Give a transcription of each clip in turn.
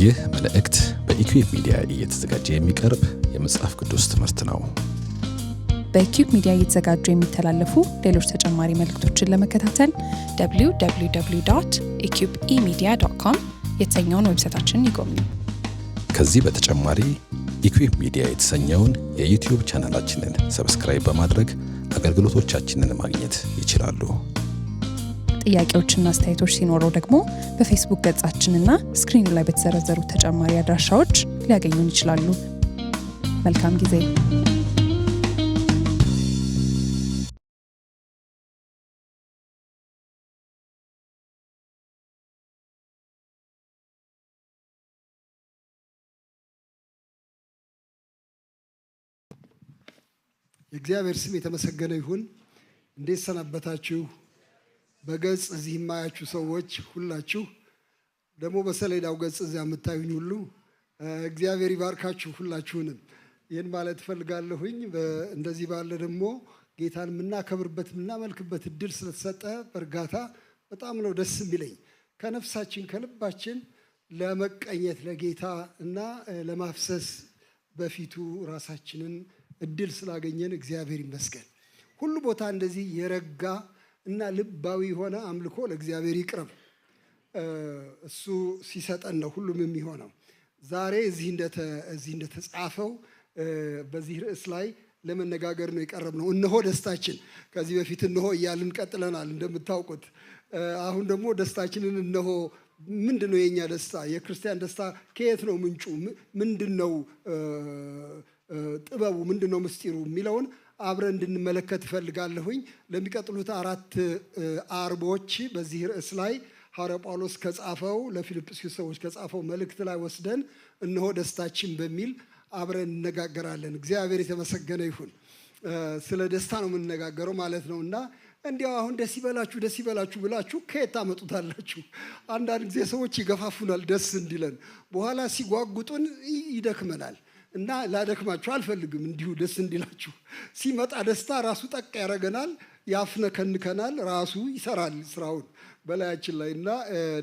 ይህ መልእክት በኢኩዌብ ሚዲያ እየተዘጋጀ የሚቀርብ የመጽሐፍ ቅዱስ ትምህርት ነው። በኢኩዌብ ሚዲያ እየተዘጋጁ የሚተላለፉ ሌሎች ተጨማሪ መልእክቶችን ለመከታተል www.eqbemedia.com የተሰኘውን ዌብሳይታችንን ይጎብኙ። ከዚህ በተጨማሪ ኢኩዌብ ሚዲያ የተሰኘውን የዩቲዩብ ቻናላችንን ሰብስክራይብ በማድረግ አገልግሎቶቻችንን ማግኘት ይችላሉ። ጥያቄዎችና አስተያየቶች ሲኖሩ ደግሞ በፌስቡክ ገጻችንና ስክሪኑ ላይ በተዘረዘሩ ተጨማሪ አድራሻዎች ሊያገኙን ይችላሉ። መልካም ጊዜ። የእግዚአብሔር ስም የተመሰገነ ይሁን። እንዴት ሰነበታችሁ? በገጽ እዚህ የማያችሁ ሰዎች ሁላችሁ፣ ደግሞ በሰሌዳው ገጽ እዚያ የምታዩኝ ሁሉ እግዚአብሔር ይባርካችሁ ሁላችሁንም። ይህን ማለት እፈልጋለሁኝ። እንደዚህ ባለ ደግሞ ጌታን የምናከብርበት የምናመልክበት እድል ስለተሰጠ በእርጋታ በጣም ነው ደስ የሚለኝ። ከነፍሳችን ከልባችን ለመቀኘት ለጌታ እና ለማፍሰስ በፊቱ ራሳችንን እድል ስላገኘን እግዚአብሔር ይመስገን። ሁሉ ቦታ እንደዚህ የረጋ እና ልባዊ የሆነ አምልኮ ለእግዚአብሔር ይቅረብ። እሱ ሲሰጠን ነው ሁሉም የሚሆነው። ዛሬ እዚህ እንደተጻፈው በዚህ ርዕስ ላይ ለመነጋገር ነው የቀረብነው። እነሆ ደስታችን። ከዚህ በፊት እነሆ እያልን ቀጥለናል እንደምታውቁት። አሁን ደግሞ ደስታችንን እነሆ። ምንድነው የኛ ደስታ? የክርስቲያን ደስታ ከየት ነው ምንጩ? ምንድነው ጥበቡ? ምንድነው ምስጢሩ የሚለውን አብረን እንድንመለከት እፈልጋለሁኝ። ለሚቀጥሉት 4 አርቦች በዚህ ርዕስ ላይ ሐዋርያው ጳውሎስ ከጻፈው ለፊልጵስዩስ ሰዎች ከጻፈው መልእክት ላይ ወስደን እነሆ ደስታችን በሚል አብረን እንነጋገራለን። እግዚአብሔር የተመሰገነ ይሁን። ስለ ደስታ ነው የምንነጋገረው ማለት ነው። እና እንዲያው አሁን ደስ ይበላችሁ ደስ ይበላችሁ ብላችሁ ከየት ታመጡታላችሁ? አንዳንድ ጊዜ ሰዎች ይገፋፉናል ደስ እንዲለን፣ በኋላ ሲጓጉጡን ይደክመናል። እና ላደክማችሁ አልፈልግም። እንዲሁ ደስ እንዲላችሁ ሲመጣ ደስታ ራሱ ጠቅ ያደርገናል፣ ያፍነከንከናል፣ ራሱ ይሰራል ስራውን በላያችን ላይ። እና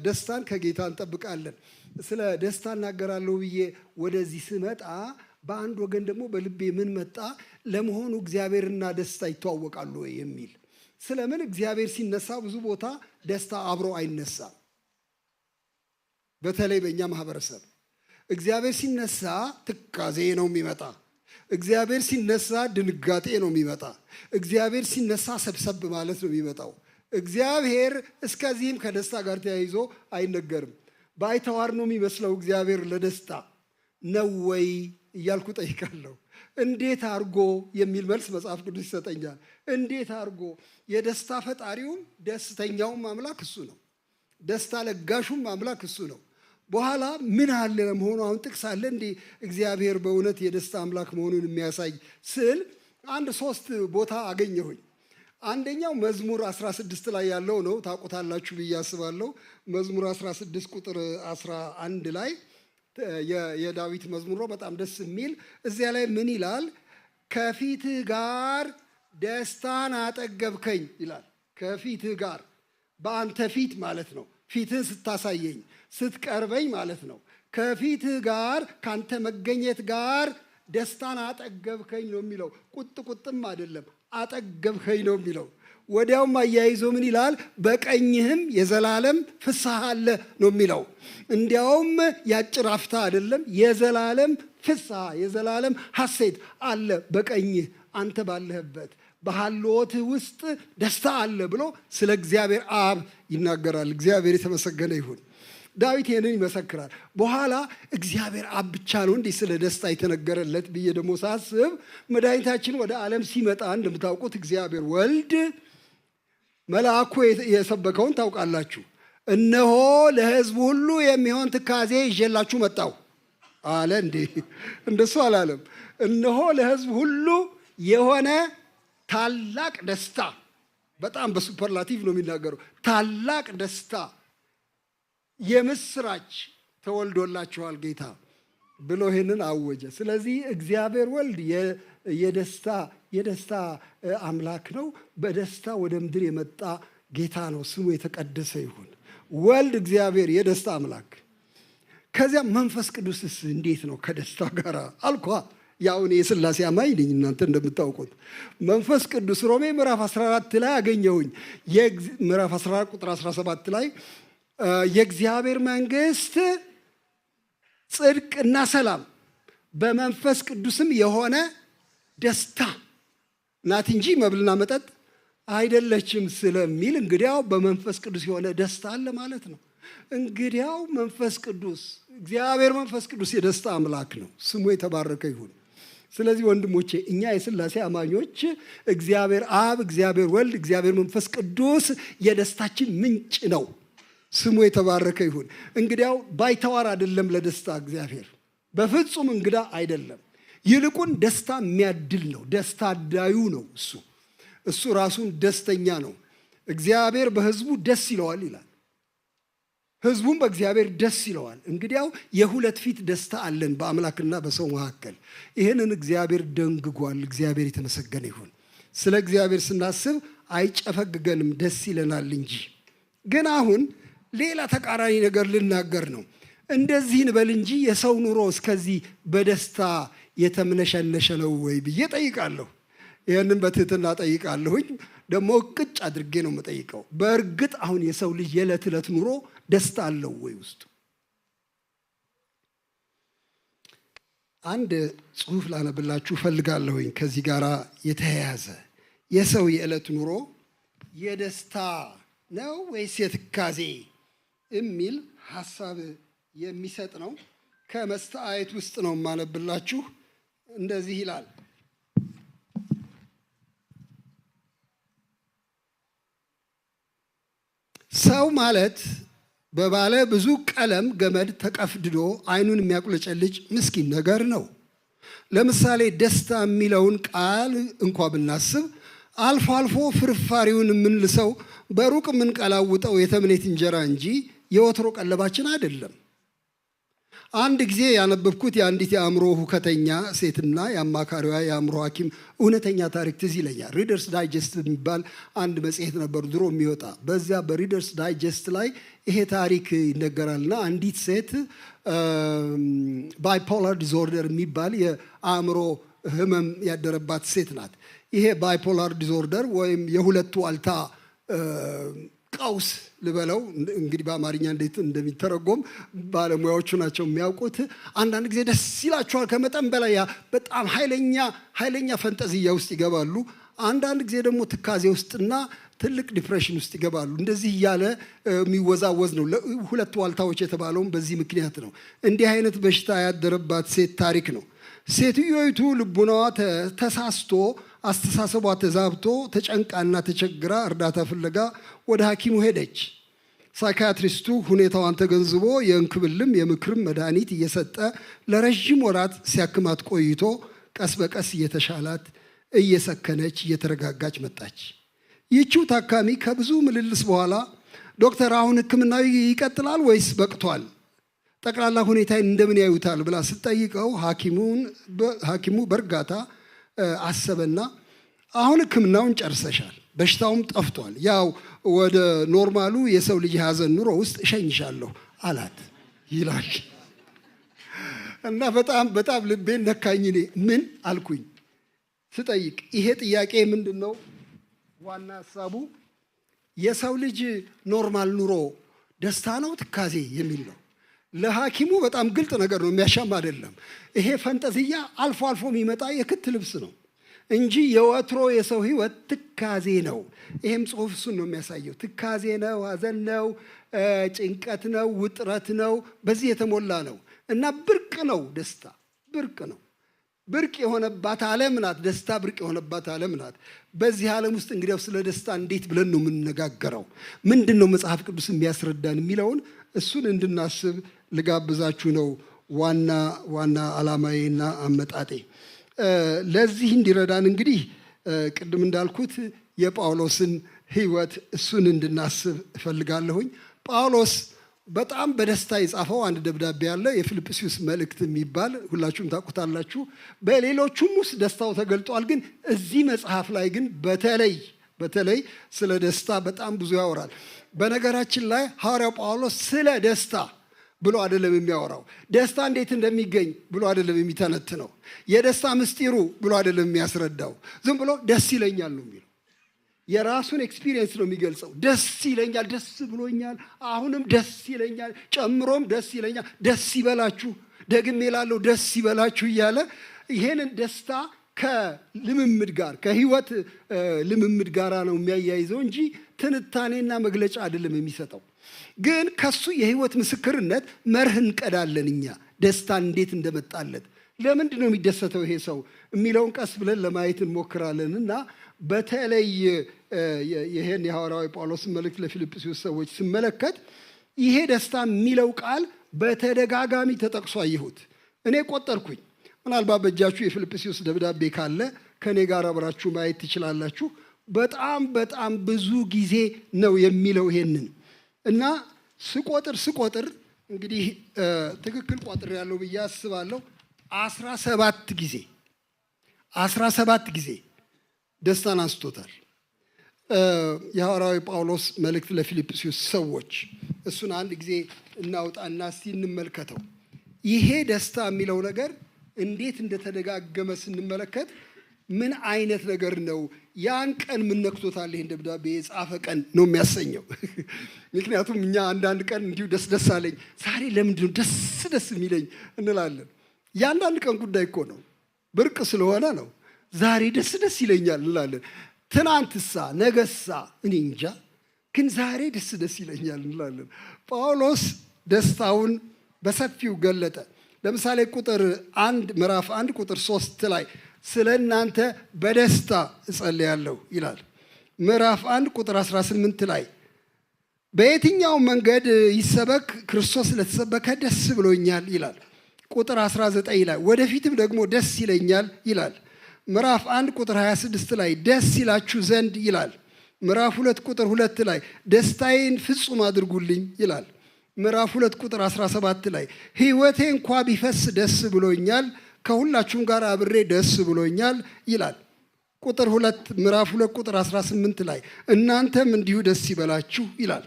ደስታን ከጌታ እንጠብቃለን። ስለ ደስታ እናገራለሁ ብዬ ወደዚህ ስመጣ በአንድ ወገን ደግሞ በልቤ ምን መጣ? ለመሆኑ እግዚአብሔርና ደስታ ይተዋወቃሉ ወይ የሚል። ስለምን እግዚአብሔር ሲነሳ ብዙ ቦታ ደስታ አብሮ አይነሳም። በተለይ በእኛ ማህበረሰብ እግዚአብሔር ሲነሳ ትካዜ ነው የሚመጣ። እግዚአብሔር ሲነሳ ድንጋጤ ነው የሚመጣ። እግዚአብሔር ሲነሳ ሰብሰብ ማለት ነው የሚመጣው። እግዚአብሔር እስከዚህም ከደስታ ጋር ተያይዞ አይነገርም። ባይተዋር ነው የሚመስለው እግዚአብሔር ለደስታ ነው ወይ እያልኩ ጠይቃለሁ። እንዴት አርጎ የሚል መልስ መጽሐፍ ቅዱስ ይሰጠኛል። እንዴት አርጎ? የደስታ ፈጣሪውም ደስተኛውም አምላክ እሱ ነው። ደስታ ለጋሹም አምላክ እሱ ነው። በኋላ ምን አለ ለመሆኑ? አሁን ጥቅስ አለ እንዴ እግዚአብሔር በእውነት የደስታ አምላክ መሆኑን የሚያሳይ ስል 3 ቦታ አገኘሁኝ። አንደኛው መዝሙር 16 ላይ ያለው ነው። ታውቁታላችሁ ብዬ አስባለሁ። መዝሙር 16 ቁጥር 11 ላይ የዳዊት መዝሙር በጣም ደስ የሚል። እዚያ ላይ ምን ይላል? ከፊትህ ጋር ደስታን አጠገብከኝ ይላል። ከፊትህ ጋር፣ በአንተ ፊት ማለት ነው። ፊትህን ስታሳየኝ ስትቀርበኝ ማለት ነው። ከፊትህ ጋር ካንተ መገኘት ጋር ደስታን አጠገብከኝ ነው የሚለው። ቁጥም አይደለም፣ አጠገብከኝ ነው የሚለው። ወዲያውም አያይዞ ምን ይላል? በቀኝህም የዘላለም ፍስሐ አለ ነው የሚለው። እንዲያውም ያጭር አፍታ አይደለም፣ የዘላለም ፍስሐ የዘላለም ሐሴት አለ በቀኝህ አንተ ባለህበት በሃልዎትህ ውስጥ ደስታ አለ ብሎ ስለ እግዚአብሔር አብ ይናገራል። እግዚአብሔር የተመሰገነ ይሁን። ዳዊት ይህንን ይመሰክራል። በኋላ እግዚአብሔር አብ ብቻ ነው እንዲህ ስለ ደስታ የተነገረለት ብዬ ደግሞ ሳስብ መድኃኒታችን ወደ ዓለም ሲመጣ እንደምታውቁት እግዚአብሔር ወልድ መልአኩ የሰበከውን ታውቃላችሁ። እነሆ ለሕዝቡ ሁሉ የሚሆን ትካዜ ይዤላችሁ መጣሁ አለ። እንዴ እንደሱ አላለም። እነሆ ለሕዝቡ ሁሉ የሆነ ታላቅ ደስታ፣ በጣም በሱፐርላቲቭ ነው የሚናገረው። ታላቅ ደስታ፣ የምስራች ተወልዶላችኋል ጌታ ብሎ ይህንን አወጀ። ስለዚህ እግዚአብሔር ወልድ የደስታ አምላክ ነው። በደስታ ወደ ምድር የመጣ ጌታ ነው። ስሙ የተቀደሰ ይሁን። ወልድ እግዚአብሔር የደስታ አምላክ ከዚያ መንፈስ ቅዱስስ እንዴት ነው ከደስታ ጋር አልኳ። ያው እኔ የሥላሴ አማኝ ነኝ እናንተ እንደምታውቁት። መንፈስ ቅዱስ ሮሜ ምዕራፍ 14 ላይ አገኘሁኝ። ምዕራፍ 14 ቁጥር 17 ላይ የእግዚአብሔር መንግሥት ጽድቅና ሰላም በመንፈስ ቅዱስም የሆነ ደስታ ናት እንጂ መብልና መጠጥ አይደለችም ስለሚል እንግዲያው በመንፈስ ቅዱስ የሆነ ደስታ አለ ማለት ነው። እንግዲያው መንፈስ ቅዱስ እግዚአብሔር መንፈስ ቅዱስ የደስታ አምላክ ነው። ስሙ የተባረከ ይሁን። ስለዚህ ወንድሞቼ እኛ የሥላሴ አማኞች እግዚአብሔር አብ፣ እግዚአብሔር ወልድ፣ እግዚአብሔር መንፈስ ቅዱስ የደስታችን ምንጭ ነው። ስሙ የተባረከ ይሁን። እንግዲያው ባይተዋር አይደለም ለደስታ እግዚአብሔር፣ በፍጹም እንግዳ አይደለም። ይልቁን ደስታ የሚያድል ነው። ደስታ አዳዩ ነው። እሱ ራሱን ደስተኛ ነው። እግዚአብሔር በሕዝቡ ደስ ይለዋል ይላል። ሕዝቡም በእግዚአብሔር ደስ ይለዋል። እንግዲያው የሁለት ፊት ደስታ አለን በአምላክና በሰው መካከል። ይህንን እግዚአብሔር ደንግጓል። እግዚአብሔር የተመሰገነ ይሁን። ስለ እግዚአብሔር ስናስብ አይጨፈግገንም፣ ደስ ይለናል እንጂ። ግን አሁን ሌላ ተቃራኒ ነገር ልናገር ነው። እንደዚህ እንበል እንጂ የሰው ኑሮ እስከዚህ በደስታ የተምነሸነሸ ነው ወይ ብዬ ጠይቃለሁ። ይህንን በትህትና ጠይቃለሁኝ። ደግሞ ቅጭ አድርጌ ነው የምጠይቀው። በእርግጥ አሁን የሰው ልጅ የዕለት ዕለት ኑሮ ደስታ አለው ወይ ውስጡ? አንድ ጽሑፍ ላነብላችሁ ፈልጋለሁኝ ከዚህ ጋር የተያያዘ። የሰው የዕለት ኑሮ የደስታ ነው ወይስ የትካዜ የሚል ሐሳብ የሚሰጥ ነው። ከመስተአየት ውስጥ ነው የማነብላችሁ። እንደዚህ ይላል። ሰው ማለት በባለ ብዙ ቀለም ገመድ ተቀፍድዶ ዓይኑን የሚያቁለጨልጭ ምስኪን ነገር ነው። ለምሳሌ ደስታ የሚለውን ቃል እንኳ ብናስብ አልፎ አልፎ ፍርፋሪውን የምንልሰው በሩቅ የምንቀላውጠው የተምኔት እንጀራ እንጂ የወትሮ ቀለባችን አይደለም። አንድ ጊዜ ያነበብኩት የአንዲት የአእምሮ ሁከተኛ ሴትና የአማካሪዋ የአእምሮ ሐኪም እውነተኛ ታሪክ ትዝ ይለኛል። ሪደርስ ዳይጀስት የሚባል አንድ መጽሔት ነበር ድሮ የሚወጣ። በዚያ በሪደርስ ዳይጀስት ላይ ይሄ ታሪክ ይነገራልና አንዲት ሴት ባይፖላር ዲስኦርደር የሚባል የአእምሮ ህመም ያደረባት ሴት ናት። ይሄ ባይፖላር ዲስኦርደር ወይም የሁለት ዋልታ ቀውስ ልበለው እንግዲህ በአማርኛ እንዴት እንደሚተረጎም ባለሙያዎቹ ናቸው የሚያውቁት። አንዳንድ ጊዜ ደስ ይላቸዋል ከመጠን በላይ በጣም ኃይለኛ ፈንጠዝያ ውስጥ ይገባሉ። አንዳንድ ጊዜ ደግሞ ትካዜ ውስጥና ትልቅ ዲፕሬሽን ውስጥ ይገባሉ። እንደዚህ እያለ የሚወዛወዝ ነው። ሁለት ዋልታዎች የተባለውም በዚህ ምክንያት ነው። እንዲህ አይነት በሽታ ያደረባት ሴት ታሪክ ነው። ሴትዮይቱ ልቡናዋ ተሳስቶ አስተሳሰቧ ተዛብቶ ተጨንቃና ተቸግራ እርዳታ ፍለጋ ወደ ሐኪሙ ሄደች። ሳይካትሪስቱ ሁኔታዋን ተገንዝቦ የእንክብልም የምክርም መድኃኒት እየሰጠ ለረዥም ወራት ሲያክማት ቆይቶ ቀስ በቀስ እየተሻላት እየሰከነች እየተረጋጋች መጣች። ይህቺው ታካሚ ከብዙ ምልልስ በኋላ ዶክተር አሁን ሕክምናው ይቀጥላል ወይስ በቅቷል? ጠቅላላ ሁኔታዬን እንደምን ያዩታል ብላ ስትጠይቀው ሐኪሙ በእርጋታ አሰበና አሁን ሕክምናውን ጨርሰሻል፣ በሽታውም ጠፍቷል፣ ያው ወደ ኖርማሉ የሰው ልጅ የያዘን ኑሮ ውስጥ እሸኝሻለሁ አላት ይላል። እና በጣም ልቤን ነካኝ። እኔ ምን አልኩኝ ስጠይቅ ይሄ ጥያቄ ምንድን ነው? ዋና ሀሳቡ የሰው ልጅ ኖርማል ኑሮ ደስታ ነው ትካዜ የሚል ነው። ለሐኪሙ በጣም ግልጥ ነገር ነው፣ የሚያሻማ አይደለም። ይሄ ፈንጠዝያ አልፎ አልፎ የሚመጣ የክት ልብስ ነው እንጂ የወትሮ የሰው ህይወት ትካዜ ነው። ይሄም ጽሑፍ እሱን ነው የሚያሳየው። ትካዜ ነው፣ ሐዘን ነው፣ ጭንቀት ነው፣ ውጥረት ነው፣ በዚህ የተሞላ ነው እና ብርቅ ነው። ደስታ ብርቅ ነው። ብርቅ የሆነባት ዓለም ናት። ደስታ ብርቅ የሆነባት ዓለም ናት። በዚህ ዓለም ውስጥ እንግዲያው ስለ ደስታ እንዴት ብለን ነው የምንነጋገረው? ምንድን ነው መጽሐፍ ቅዱስ የሚያስረዳን የሚለውን እሱን እንድናስብ ልጋብዛችሁ ነው ዋና ዓላማዬና አመጣጤ። ለዚህ እንዲረዳን እንግዲህ ቅድም እንዳልኩት የጳውሎስን ህይወት እሱን እንድናስብ እፈልጋለሁኝ። ጳውሎስ በጣም በደስታ የጻፈው አንድ ደብዳቤ አለ፣ የፊልጵስዩስ መልእክት የሚባል ሁላችሁም ታውቁታላችሁ። በሌሎቹም ውስጥ ደስታው ተገልጧል። ግን እዚህ መጽሐፍ ላይ ግን በተለይ ስለ ደስታ በጣም ብዙ ያወራል። በነገራችን ላይ ሐዋርያው ጳውሎስ ስለ ደስታ ብሎ አይደለም የሚያወራው። ደስታ እንዴት እንደሚገኝ ብሎ አይደለም የሚተነትነው። የደስታ ምስጢሩ ብሎ አይደለም የሚያስረዳው። ዝም ብሎ ደስ ይለኛል ነው የሚለው። የራሱን ኤክስፒሪየንስ ነው የሚገልጸው። ደስ ይለኛል፣ ደስ ብሎኛል፣ አሁንም ደስ ይለኛል፣ ጨምሮም ደስ ይለኛል፣ ደስ ይበላችሁ፣ ደግሜ እላለሁ ደስ ይበላችሁ እያለ ይሄንን ደስታ ከልምምድ ጋር ከህይወት ልምምድ ጋር ነው የሚያያይዘው እንጂ ትንታኔና መግለጫ አይደለም የሚሰጠው። ግን ከሱ የህይወት ምስክርነት መርህ እንቀዳለን እኛ ደስታን እንዴት እንደመጣለት። ለምንድን ነው የሚደሰተው ይሄ ሰው የሚለውን ቀስ ብለን ለማየት እንሞክራለን። እና በተለይ ይሄን የሐዋርያው ጳውሎስን መልእክት ለፊልጵስዩስ ሰዎች ስመለከት ይሄ ደስታ የሚለው ቃል በተደጋጋሚ ተጠቅሶ አየሁት። እኔ ቆጠርኩኝ። ምናልባት በእጃችሁ የፊልጵስዩስ ደብዳቤ ካለ ከኔ ጋር አብራችሁ ማየት ትችላላችሁ። በጣም ብዙ ጊዜ ነው የሚለው ይሄንን። እና ስቆጥር እንግዲህ ትክክል ቆጥር ያለው ብዬ አስባለሁ 17 ጊዜ ደስታን አንስቶታል የሐዋርያው ጳውሎስ መልእክት ለፊልጵስዩስ ሰዎች። እሱን አንድ ጊዜ እናውጣና እስቲ እንመልከተው። ይሄ ደስታ የሚለው ነገር እንዴት እንደተደጋገመ ስንመለከት ምን አይነት ነገር ነው? ያን ቀን ምን ነክቶታል? ይሄን ደብዳቤ የጻፈ ቀን ነው የሚያሰኘው። ምክንያቱም እኛ አንዳንድ ቀን እንዲሁ ደስ አለኝ ዛሬ ለምንድን ነው ደስ የሚለኝ እንላለን። የአንዳንድ ቀን ጉዳይ እኮ ነው፣ ብርቅ ስለሆነ ነው። ዛሬ ደስ ይለኛል እንላለን። ትናንትሳ ነገሳ እኔ እንጃ፣ ግን ዛሬ ደስ ይለኛል እንላለን። ጳውሎስ ደስታውን በሰፊው ገለጠ። ለምሳሌ ምዕራፍ 1 ቁጥር 3 ላይ ስለ እናንተ በደስታ እጸልያለሁ ይላል። ምዕራፍ 1 ቁጥር 18 ላይ በየትኛው መንገድ ይሰበክ ክርስቶስ ለተሰበከ ደስ ብሎኛል ይላል። ቁጥር 19 ላይ ወደፊትም ደግሞ ደስ ይለኛል ይላል። ምዕራፍ 1 ቁጥር 26 ላይ ደስ ይላችሁ ዘንድ ይላል። ምዕራፍ 2 ቁጥር 2 ላይ ደስታዬን ፍጹም አድርጉልኝ ይላል። ምዕራፍ 2 ቁጥር 17 ላይ ሕይወቴ እንኳ ቢፈስ ደስ ብሎኛል፣ ከሁላችሁም ጋር አብሬ ደስ ብሎኛል ይላል። ምዕራፍ 2 ቁጥር 18 ላይ እናንተም እንዲሁ ደስ ይበላችሁ ይላል።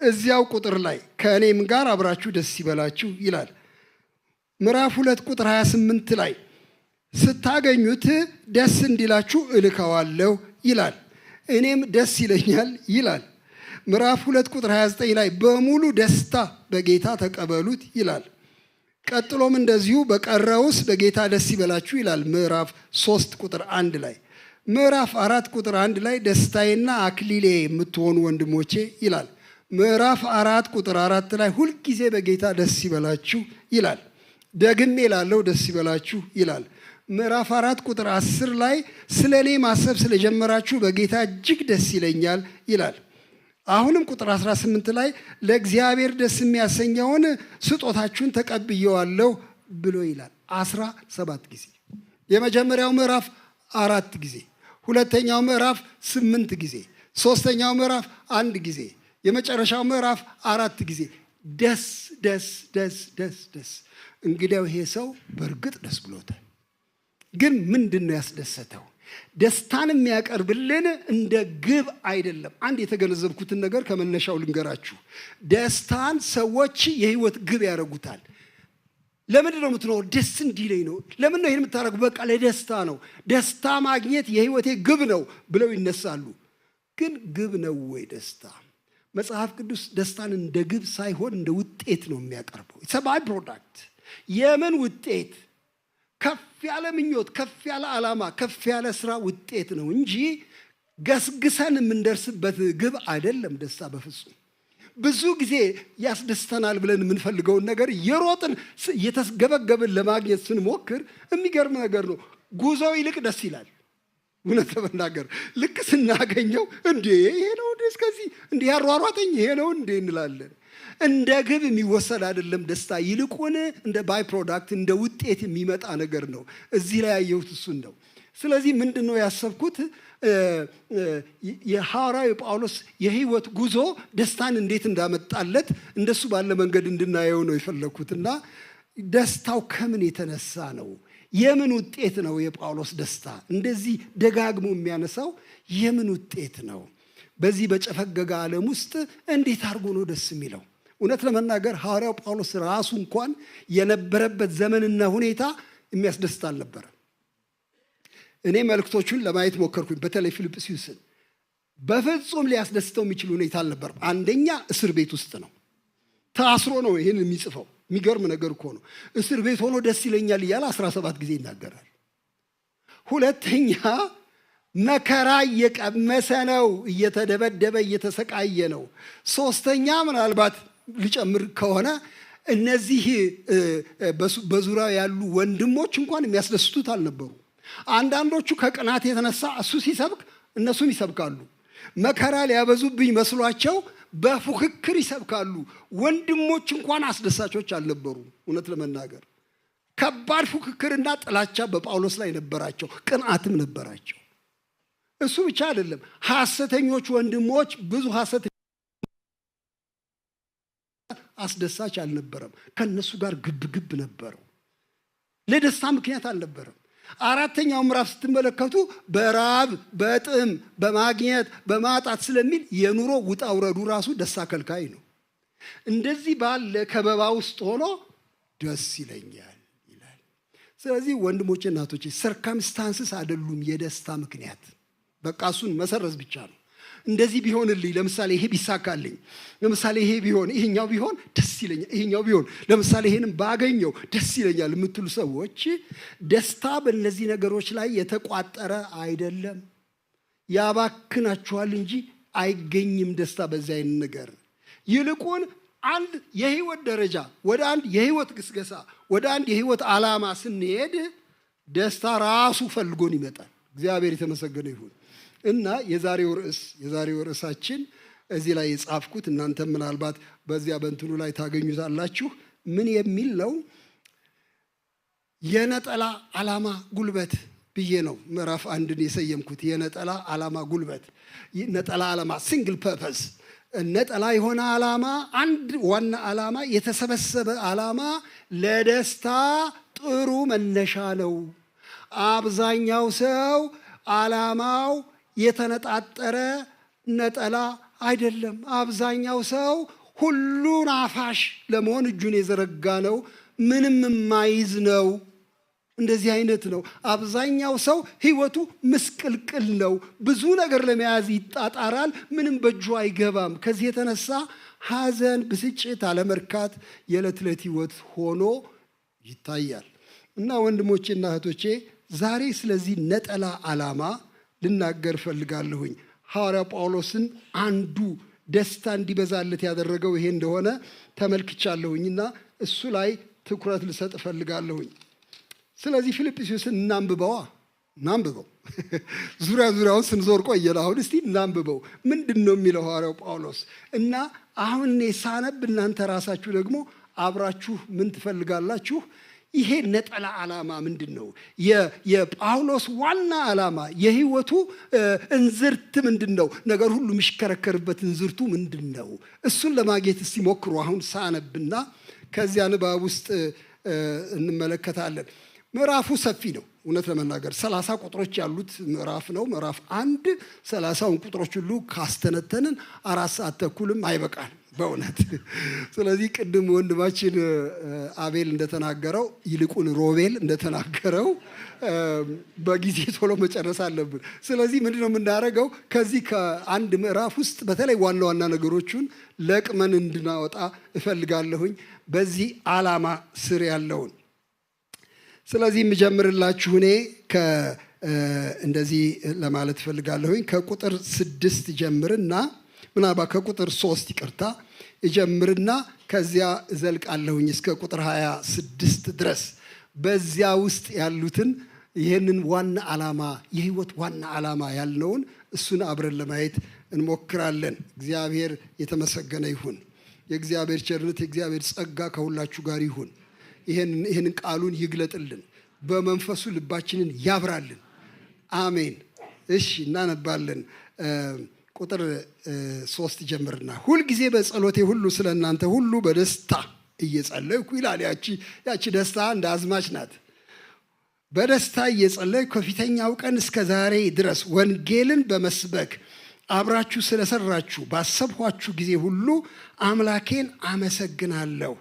እዚያው ቁጥር ላይ ከእኔም ጋር አብራችሁ ደስ ይበላችሁ ይላል። ምዕራፍ 2 ቁጥር 28 ላይ ስታገኙት ደስ እንዲላችሁ እልከዋለሁ ይላል። እኔም ደስ ይለኛል ይላል። ምዕራፍ 2 ቁጥር 29 ላይ በሙሉ ደስታ በጌታ ተቀበሉት ይላል። ቀጥሎም እንደዚሁ በቀረውስ በጌታ ደስ ይበላችሁ ይላል። ምዕራፍ 3 ቁጥር 1 ላይ ምዕራፍ 4 ቁጥር 1 ላይ ደስታዬና አክሊሌ የምትሆኑ ወንድሞቼ ይላል። ምዕራፍ 4 ቁጥር 4 ላይ ሁልጊዜ በጌታ ደስ ይበላችሁ ይላል። ደግሜ ላለው ደስ ይበላችሁ ይላል። ምዕራፍ 4 ቁጥር 10 ላይ ስለ እኔ ማሰብ ስለጀመራችሁ በጌታ እጅግ ደስ ይለኛል ይላል። አሁንም ቁጥር 18 ላይ ለእግዚአብሔር ደስ የሚያሰኘውን ስጦታችሁን ተቀብየዋለሁ ብሎ ይላል 17 ጊዜ። የመጀመሪያው ምዕራፍ 4 ጊዜ፣ ሁለተኛው ምዕራፍ 8 ጊዜ፣ ሶስተኛው ምዕራፍ 1 ጊዜ፣ የመጨረሻው ምዕራፍ 4 ጊዜ ደስ ደስ ደስ ደስ ደስ። እንግዲያው ይሄ ሰው በእርግጥ ደስ ብሎታል። ግን ምንድን ነው ያስደሰተው? ደስታን የሚያቀርብልን እንደ ግብ አይደለም። አንድ የተገነዘብኩትን ነገር ከመነሻው ልንገራችሁ። ደስታን ሰዎች የህይወት ግብ ያደርጉታል። ለምንድን ነው የምትኖር? ደስ እንዲለኝ ነው። ለምን ነው ይሄን የምታደርጉ? በቃ ለደስታ ነው። ደስታ ማግኘት የህይወቴ ግብ ነው ብለው ይነሳሉ። ግን ግብ ነው ወይ ደስታ? መጽሐፍ ቅዱስ ደስታን እንደ ግብ ሳይሆን እንደ ውጤት ነው የሚያቀርበው። ኢትስ ባይ ፕሮዳክት። የምን ውጤት? ከፍ ያለ ምኞት፣ ከፍ ያለ ዓላማ፣ ከፍ ያለ ስራ ውጤት ነው እንጂ ገስግሰን የምንደርስበት ግብ አይደለም። ደስታ በፍጹም ብዙ ጊዜ ያስደስተናል ብለን የምንፈልገውን ነገር የሮጥን እየተስገበገብን ለማግኘት ስንሞክር የሚገርም ነገር ነው። ጉዞው ይልቅ ደስ ይላል። እውነት ለመናገር ልክ ስናገኘው እንዴ ይሄ ነው እስከዚህ እንዴ ያሯሯጠኝ ይሄ ነው እንዴ እንላለን። እንደ ግብ የሚወሰድ አይደለም ደስታ። ይልቁን እንደ ባይ ፕሮዳክት እንደ ውጤት የሚመጣ ነገር ነው። እዚህ ላይ ያየሁት እሱን ነው። ስለዚህ ምንድነው ያሰብኩት? የሐዋርያው ጳውሎስ የህይወት ጉዞ ደስታን እንዴት እንዳመጣለት እንደሱ ባለ መንገድ እንድናየው ነው የፈለኩትና ደስታው ከምን የተነሳ ነው? የምን ውጤት ነው? የጳውሎስ ደስታ እንደዚህ ደጋግሞ የሚያነሳው የምን ውጤት ነው? በዚህ በጨፈገገ ዓለም ውስጥ እንዴት አድርጎ ነው ደስ የሚለው? እውነት ለመናገር ሐዋርያው ጳውሎስ ራሱ እንኳን የነበረበት ዘመንና ሁኔታ የሚያስደስት አልነበረም። እኔ መልእክቶቹን ለማየት ሞከርኩኝ። በተለይ ፊልጵስዩስን በፍጹም ሊያስደስተው የሚችል ሁኔታ አልነበረም። አንደኛ እስር ቤት ውስጥ ነው፣ ታስሮ ነው ይህን የሚጽፈው። የሚገርም ነገር እኮ ነው። እስር ቤት ሆኖ ደስ ይለኛል እያለ 17 ጊዜ ይናገራል። ሁለተኛ መከራ እየቀመሰ ነው፣ እየተደበደበ እየተሰቃየ ነው። ሶስተኛ ምናልባት ሊጨምር ከሆነ እነዚህ በዙሪያው ያሉ ወንድሞች እንኳን የሚያስደስቱት አልነበሩ። አንዳንዶቹ ከቅናት የተነሳ እሱ ሲሰብክ እነሱም ይሰብካሉ። መከራ ሊያበዙብኝ መስሏቸው በፉክክር ይሰብካሉ። ወንድሞች እንኳን አስደሳቾች አልነበሩ። እውነት ለመናገር ከባድ ፉክክርና ጥላቻ በጳውሎስ ላይ ነበራቸው፣ ቅንዓትም ነበራቸው። እሱ ብቻ አይደለም፣ ሐሰተኞች ወንድሞች ብዙ አስደሳች አልነበረም። ከነሱ ጋር ግብግብ ነበረው፣ ለደስታ ምክንያት አልነበረም። አራተኛው ምዕራፍ ስትመለከቱ በራብ በጥም በማግኘት በማጣት ስለሚል የኑሮ ውጣ ውረዱ ራሱ ደስታ ከልካይ ነው። እንደዚህ ባለ ከበባ ውስጥ ሆኖ ደስ ይለኛል ይላል። ስለዚህ ወንድሞቼ እናቶቼ ሰርከምስታንስስ አይደሉም የደስታ ምክንያት። በቃ እሱን መሰረዝ ብቻ ነው። እንደዚህ ቢሆንልኝ፣ ለምሳሌ ይሄ ቢሳካልኝ፣ ለምሳሌ ይሄ ቢሆን፣ ይሄኛው ቢሆን ደስ ይለኛል፣ ይሄኛው ቢሆን፣ ለምሳሌ ይሄንም ባገኘው ደስ ይለኛል የምትሉ ሰዎች ደስታ በእነዚህ ነገሮች ላይ የተቋጠረ አይደለም። ያባክናችኋል እንጂ አይገኝም ደስታ በዚህ አይነት ነገር። ይልቁን አንድ የህይወት ደረጃ ወደ አንድ የህይወት ግስገሳ ወደ አንድ የህይወት ዓላማ ስንሄድ ደስታ ራሱ ፈልጎን ይመጣል። እግዚአብሔር የተመሰገነ ይሁን። እና የዛሬው ርዕሳችን እዚህ ላይ የጻፍኩት እናንተ ምናልባት በዚያ በእንትኑ ላይ ታገኙታላችሁ። ምን የሚል ነው? የነጠላ ዓላማ ጉልበት ብዬ ነው ምዕራፍ 1ን የሰየምኩት። የነጠላ ዓላማ ጉልበት፣ ነጠላ ዓላማ ሲንግል ፐርፐስ፣ ነጠላ የሆነ ዓላማ፣ አንድ ዋና ዓላማ፣ የተሰበሰበ ዓላማ ለደስታ ጥሩ መነሻ ነው። አብዛኛው ሰው ዓላማው የተነጣጠረ ነጠላ አይደለም። አብዛኛው ሰው ሁሉን አፋሽ ለመሆን እጁን የዘረጋ ነው፣ ምንም የማይዝ ነው። እንደዚህ አይነት ነው። አብዛኛው ሰው ህይወቱ ምስቅልቅል ነው። ብዙ ነገር ለመያዝ ይጣጣራል፣ ምንም በእጁ አይገባም። ከዚህ የተነሳ ሐዘን፣ ብስጭት፣ አለመርካት የዕለት ዕለት ህይወት ሆኖ ይታያል። እና ወንድሞቼና እህቶቼ ዛሬ ስለዚህ ነጠላ ዓላማ ልናገር ፈልጋለሁኝ። ሐዋርያው ጳውሎስን አንዱ ደስታ እንዲበዛለት ያደረገው ይሄ እንደሆነ ተመልክቻለሁኝና እሱ ላይ ትኩረት ልሰጥ ፈልጋለሁኝ። ስለዚህ ፊልጵስዩስን እናንብበው። ዙሪያውን ስንዞር ቆየን። አሁን እስቲ እናንብበው። ምንድን ነው የሚለው ሐዋርያው ጳውሎስ? እና አሁን እኔ ሳነብ እናንተ ራሳችሁ ደግሞ አብራችሁ ምን ትፈልጋላችሁ? ይሄ ነጠላ ዓላማ ምንድን ነው? የጳውሎስ ዋና ዓላማ፣ የህይወቱ እንዝርት ምንድን ነው? ነገር ሁሉ የሚሽከረከርበት እንዝርቱ ምንድን ነው? እሱን ለማግኘት እስቲ ሞክሩ። አሁን ሳነብና ከዚያ ንባብ ውስጥ እንመለከታለን። ምዕራፉ ሰፊ ነው። እውነት ለመናገር 30 ቁጥሮች ያሉት ምዕራፍ ነው። ምዕራፍ 1 30ውን ቁጥሮች ሁሉ ካስተነተንን 4 ሰዓት ተኩልም አይበቃል በእውነት። ስለዚህ ቅድም ወንድማችን አቤል እንደተናገረው፣ ይልቁን ሮቤል እንደተናገረው በጊዜ ቶሎ መጨረስ አለብን። ስለዚህ ምንድነው የምናደርገው? ከዚህ ከአንድ ምዕራፍ ውስጥ በተለይ ዋና ዋና ነገሮቹን ለቅመን እንድናወጣ እፈልጋለሁኝ፣ በዚህ ዓላማ ስር ያለውን። ስለዚህ የምጀምርላችሁ እኔ እንደዚህ ለማለት እፈልጋለሁኝ። ከቁጥር 6 ጀምርና ምናልባት ከቁጥር 3 ይቅርታ እጀምርና ከዚያ እዘልቃለሁኝ እስከ ቁጥር 26 ድረስ። በዚያ ውስጥ ያሉትን ይህንን ዋና ዓላማ፣ የህይወት ዋና ዓላማ ያልነውን እሱን አብረን ለማየት እንሞክራለን። እግዚአብሔር የተመሰገነ ይሁን። የእግዚአብሔር ቸርነት፣ የእግዚአብሔር ጸጋ ከሁላችሁ ጋር ይሁን። ይህንን ቃሉን ይግለጥልን፣ በመንፈሱ ልባችንን ያብራልን። አሜን። እሺ እናነባለን። ቁጥር 3 ጀምርና ሁልጊዜ በጸሎቴ ሁሉ ስለ እናንተ ሁሉ በደስታ እየጸለይኩ ይላል። ያቺ ደስታ እንደ አዝማች ናት። በደስታ እየጸለይኩ ከፊተኛው ቀን እስከ ዛሬ ድረስ ወንጌልን በመስበክ አብራችሁ ስለሰራችሁ ባሰብኋችሁ ጊዜ ሁሉ አምላኬን አመሰግናለሁ።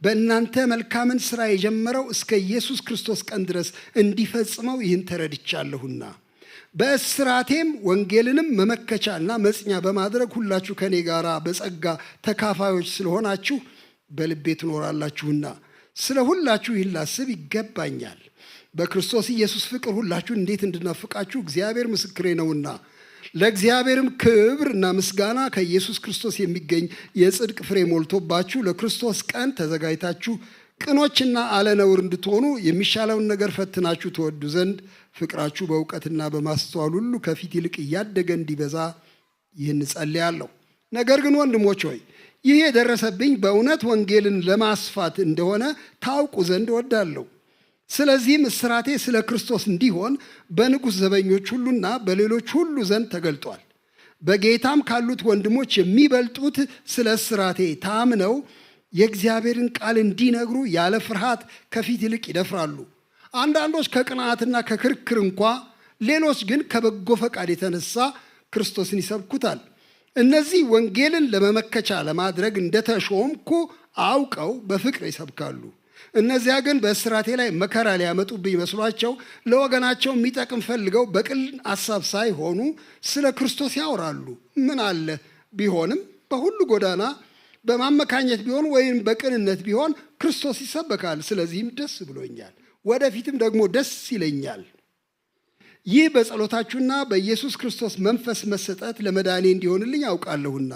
በእናንተ መልካምን ሥራ የጀመረው እስከ ኢየሱስ ክርስቶስ ቀን ድረስ እንዲፈጽመው ይህን ተረድቻለሁና በእስራቴም ወንጌልንም መመከቻና መጽኛ በማድረግ ሁላችሁ ከኔ ጋር በጸጋ ተካፋዮች ስለሆናችሁ በልቤ ትኖራላችሁና ስለ ሁላችሁ ይህን ላስብ ይገባኛል። በክርስቶስ ኢየሱስ ፍቅር ሁላችሁን እንዴት እንድናፍቃችሁ እግዚአብሔር ምስክሬ ነውና ለእግዚአብሔርም ክብርና ምስጋና ከኢየሱስ ክርስቶስ የሚገኝ የጽድቅ ፍሬ ሞልቶባችሁ ለክርስቶስ ቀን ተዘጋጅታችሁ ቅኖችና አለነውር እንድትሆኑ የሚሻለውን ነገር ፈትናችሁ ትወዱ ዘንድ ፍቅራችሁ በእውቀትና በማስተዋል ሁሉ ከፊት ይልቅ እያደገ እንዲበዛ ይህን ጸልያለሁ። ነገር ግን ወንድሞች ሆይ ይህ የደረሰብኝ በእውነት ወንጌልን ለማስፋት እንደሆነ ታውቁ ዘንድ እወዳለሁ። ስለዚህም እስራቴ ስለ ክርስቶስ እንዲሆን በንጉሥ ዘበኞች ሁሉና በሌሎች ሁሉ ዘንድ ተገልጧል። በጌታም ካሉት ወንድሞች የሚበልጡት ስለ እስራቴ ታምነው የእግዚአብሔርን ቃል እንዲነግሩ ያለ ፍርሃት ከፊት ይልቅ ይደፍራሉ። አንዳንዶች ከቅንዓትና ከክርክር እንኳ፣ ሌሎች ግን ከበጎ ፈቃድ የተነሳ ክርስቶስን ይሰብኩታል። እነዚህ ወንጌልን ለመመከቻ ለማድረግ እንደተሾምኩ አውቀው በፍቅር ይሰብካሉ። እነዚያ ግን በእስራቴ ላይ መከራ ሊያመጡብኝ መስሏቸው ለወገናቸው የሚጠቅም ፈልገው በቅን ሐሳብ ሳይሆኑ ስለ ክርስቶስ ያወራሉ። ምን አለ ቢሆንም በሁሉ ጎዳና በማመካኘት ቢሆን ወይም በቅንነት ቢሆን ክርስቶስ ይሰበካል። ስለዚህም ደስ ብሎኛል፣ ወደፊትም ደግሞ ደስ ይለኛል። ይህ በጸሎታችሁና በኢየሱስ ክርስቶስ መንፈስ መሰጠት ለመዳኔ እንዲሆንልኝ ያውቃለሁና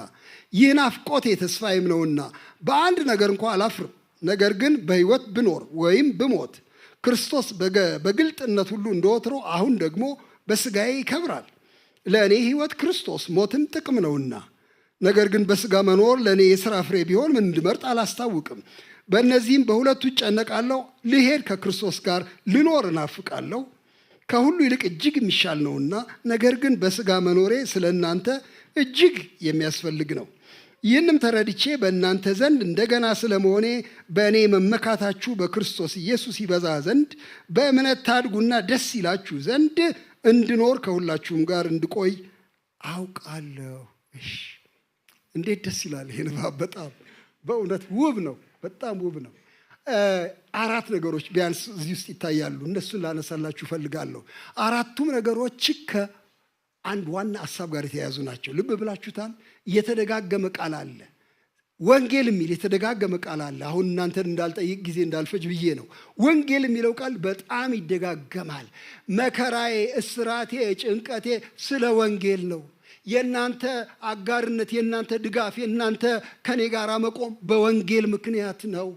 ይህ ናፍቆቴ ተስፋዬም ነውና በአንድ ነገር እንኳ አላፍርም። ነገር ግን በሕይወት ብኖር ወይም ብሞት ክርስቶስ በግልጥነት ሁሉ እንደወትሮ አሁን ደግሞ በሥጋዬ ይከብራል። ለእኔ ሕይወት ክርስቶስ ሞትም ጥቅም ነውና፣ ነገር ግን በሥጋ መኖር ለእኔ የሥራ ፍሬ ቢሆን ምን እንድመርጥ አላስታውቅም። በእነዚህም በሁለቱ እጨነቃለሁ። ልሄድ ከክርስቶስ ጋር ልኖር እናፍቃለሁ፣ ከሁሉ ይልቅ እጅግ የሚሻል ነውና። ነገር ግን በሥጋ መኖሬ ስለ እናንተ እጅግ የሚያስፈልግ ነው። ይህንም ተረድቼ በእናንተ ዘንድ እንደገና ስለመሆኔ በእኔ መመካታችሁ በክርስቶስ ኢየሱስ ይበዛ ዘንድ በእምነት ታድጉና ደስ ይላችሁ ዘንድ እንድኖር ከሁላችሁም ጋር እንድቆይ አውቃለሁ። እንዴት ደስ ይላል! ይሄ ንባብ በጣም በእውነት ውብ ነው። በጣም ውብ ነው። አራት ነገሮች ቢያንስ እዚህ ውስጥ ይታያሉ። እነሱን ላነሳላችሁ እፈልጋለሁ። አራቱም ነገሮች አንድ ዋና ሐሳብ ጋር የተያያዙ ናቸው። ልብ ብላችሁታል? የተደጋገመ ቃል አለ። ወንጌል የሚል የተደጋገመ ቃል አለ። አሁን እናንተን እንዳልጠይቅ ጊዜ እንዳልፈጅ ብዬ ነው። ወንጌል የሚለው ቃል በጣም ይደጋገማል። መከራዬ፣ እስራቴ፣ ጭንቀቴ ስለ ወንጌል ነው። የእናንተ አጋርነት፣ የእናንተ ድጋፍ፣ የእናንተ ከኔ ጋር መቆም በወንጌል ምክንያት ነው።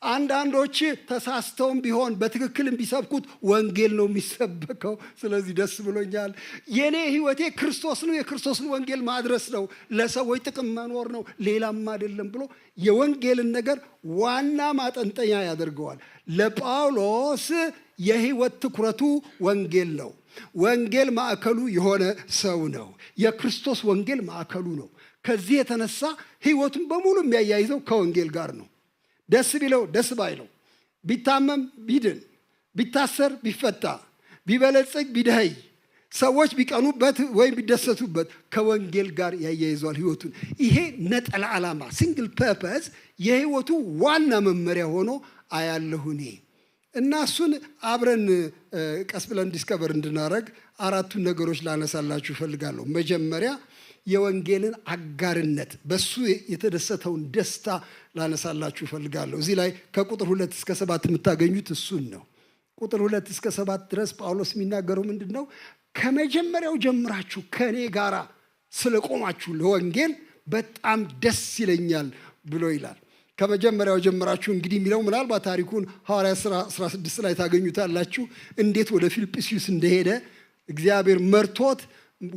አንዳንዶች ተሳስተውም ቢሆን በትክክልም ቢሰብኩት ወንጌል ነው የሚሰበከው። ስለዚህ ደስ ብሎኛል። የኔ ህይወቴ ክርስቶስ ነው፣ የክርስቶስን ወንጌል ማድረስ ነው፣ ለሰዎች ጥቅም መኖር ነው፣ ሌላም አይደለም ብሎ የወንጌልን ነገር ዋና ማጠንጠኛ ያደርገዋል። ለጳውሎስ የህይወት ትኩረቱ ወንጌል ነው። ወንጌል ማዕከሉ የሆነ ሰው ነው። የክርስቶስ ወንጌል ማዕከሉ ነው። ከዚህ የተነሳ ህይወቱን በሙሉ የሚያያይዘው ከወንጌል ጋር ነው። ደስ ቢለው ደስ ባይለው፣ ቢታመም ቢድን፣ ቢታሰር ቢፈታ፣ ቢበለጽግ ቢደኸይ፣ ሰዎች ቢቀኑበት ወይም ቢደሰቱበት ከወንጌል ጋር ያያይዟል ህይወቱን። ይሄ ነጠላ ዓላማ ሲንግል ፐርፐስ የህይወቱ ዋና መመሪያ ሆኖ አያለሁ እኔ እና እሱን አብረን ቀስ ብለን ዲስከቨር እንድናደርግ አራቱን ነገሮች ላነሳላችሁ እፈልጋለሁ። መጀመሪያ የወንጌልን አጋርነት፣ በሱ የተደሰተውን ደስታ ላነሳላችሁ እፈልጋለሁ። እዚህ ላይ ከቁጥር 2 እስከ 7 የምታገኙት እሱን ነው። ቁጥር 2 እስከ 7 ድረስ ጳውሎስ የሚናገረው ምንድን ነው? ከመጀመሪያው ጀምራችሁ ከእኔ ጋር ስለቆማችሁ ለወንጌል በጣም ደስ ይለኛል ብሎ ይላል። ከመጀመሪያው ጀምራችሁ እንግዲህ የሚለው ምናልባት ታሪኩን ሐዋርያት ሥራ 16 ላይ ታገኙታላችሁ። እንዴት ወደ ፊልጵስዩስ እንደሄደ እግዚአብሔር መርቶት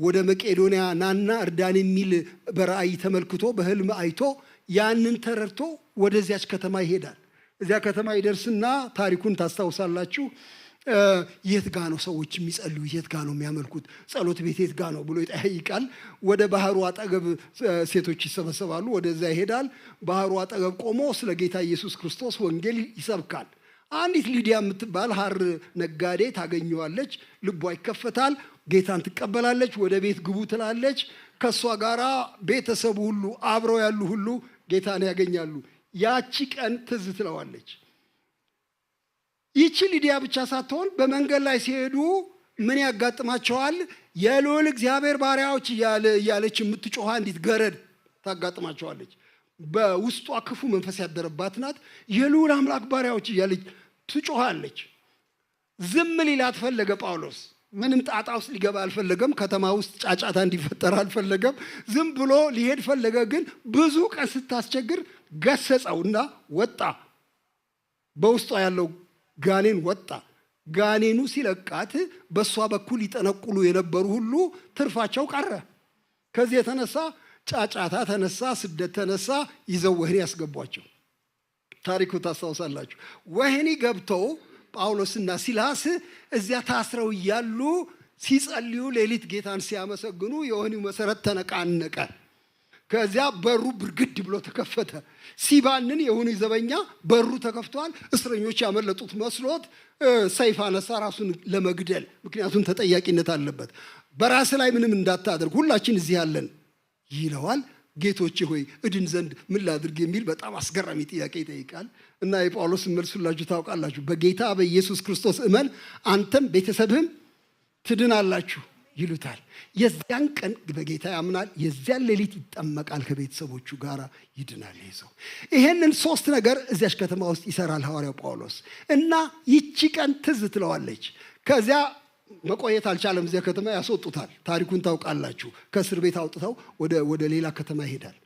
ወደ መቄዶንያ ናና እርዳን የሚል በራእይ ተመልክቶ በህልም አይቶ ያንን ተረድቶ ወደዚያች ከተማ ይሄዳል። እዚያ ከተማ ይደርስና ታሪኩን ታስታውሳላችሁ። የት ጋ ነው ሰዎች የሚጸልዩ? የት ጋ ነው የሚያመልኩት? ጸሎት ቤት የት ጋ ነው ብሎ ይጠይቃል። ወደ ባህሩ አጠገብ ሴቶች ይሰበሰባሉ። ወደዛ ይሄዳል። ባህሩ አጠገብ ቆሞ ስለ ጌታ ኢየሱስ ክርስቶስ ወንጌል ይሰብካል። አንዲት ሊዲያ የምትባል ሐር ነጋዴ ታገኘዋለች። ልቧ ይከፈታል። ጌታን ትቀበላለች። ወደ ቤት ግቡ ትላለች። ከሷ ጋራ ቤተሰቡ ሁሉ አብረው ያሉ ሁሉ ጌታን ያገኛሉ። ያቺ ቀን ትዝ ትለዋለች። ይቺ ሊዲያ ብቻ ሳትሆን በመንገድ ላይ ሲሄዱ ምን ያጋጥማቸዋል? የልዑል እግዚአብሔር ባሪያዎች እያለች የምትጮህ አንዲት ገረድ ታጋጥማቸዋለች። በውስጧ ክፉ መንፈስ ያደረባት ናት። የልዑል አምላክ ባሪያዎች እያለች ትጮሃለች። ዝም ሊላት ፈለገ ጳውሎስ። ምንም ጣጣ ውስጥ ሊገባ አልፈለገም። ከተማ ውስጥ ጫጫታ እንዲፈጠር አልፈለገም። ዝም ብሎ ሊሄድ ፈለገ። ግን ብዙ ቀን ስታስቸግር ገሰጸውና ወጣ። በውስጧ ያለው ጋኔን ወጣ። ጋኔኑ ሲለቃት በሷ በኩል ይጠነቁሉ የነበሩ ሁሉ ትርፋቸው ቀረ። ከዚህ የተነሳ ጫጫታ ተነሳ፣ ስደት ተነሳ። ይዘው ወህኒ ያስገቧቸው። ታሪኩ ታስታውሳላችሁ። ወህኒ ገብተው ጳውሎስና ሲላስ እዚያ ታስረው እያሉ ሲጸልዩ ሌሊት ጌታን ሲያመሰግኑ የወህኒው መሰረት ተነቃነቀ። ከዚያ በሩ ብርግድ ብሎ ተከፈተ። ሲባንን የወህኒው ዘበኛ በሩ ተከፍቷል፣ እስረኞች ያመለጡት መስሎት ሰይፍ አነሳ ራሱን ለመግደል። ምክንያቱም ተጠያቂነት አለበት። በራስ ላይ ምንም እንዳታደርግ ሁላችን እዚህ ያለን ይለዋል። ጌቶቼ ሆይ እድን ዘንድ ምን ላድርግ የሚል በጣም አስገራሚ ጥያቄ ይጠይቃል። እና የጳውሎስ መልስ ሁላችሁ ታውቃላችሁ። በጌታ በኢየሱስ ክርስቶስ እመን አንተም ቤተሰብህም ትድናላችሁ ይሉታል። የዚያን ቀን በጌታ ያምናል። የዚያን ሌሊት ይጠመቃል፣ ከቤተሰቦቹ ጋር ይድናል። ይዘው ይሄንን ሶስት ነገር እዚያች ከተማ ውስጥ ይሰራል ሐዋርያው ጳውሎስ። እና ይቺ ቀን ትዝ ትለዋለች። ከዚያ መቆየት አልቻለም። እዚያ ከተማ ያስወጡታል። ታሪኩን ታውቃላችሁ። ከእስር ቤት አውጥተው ወደ ሌላ ከተማ ይሄዳል።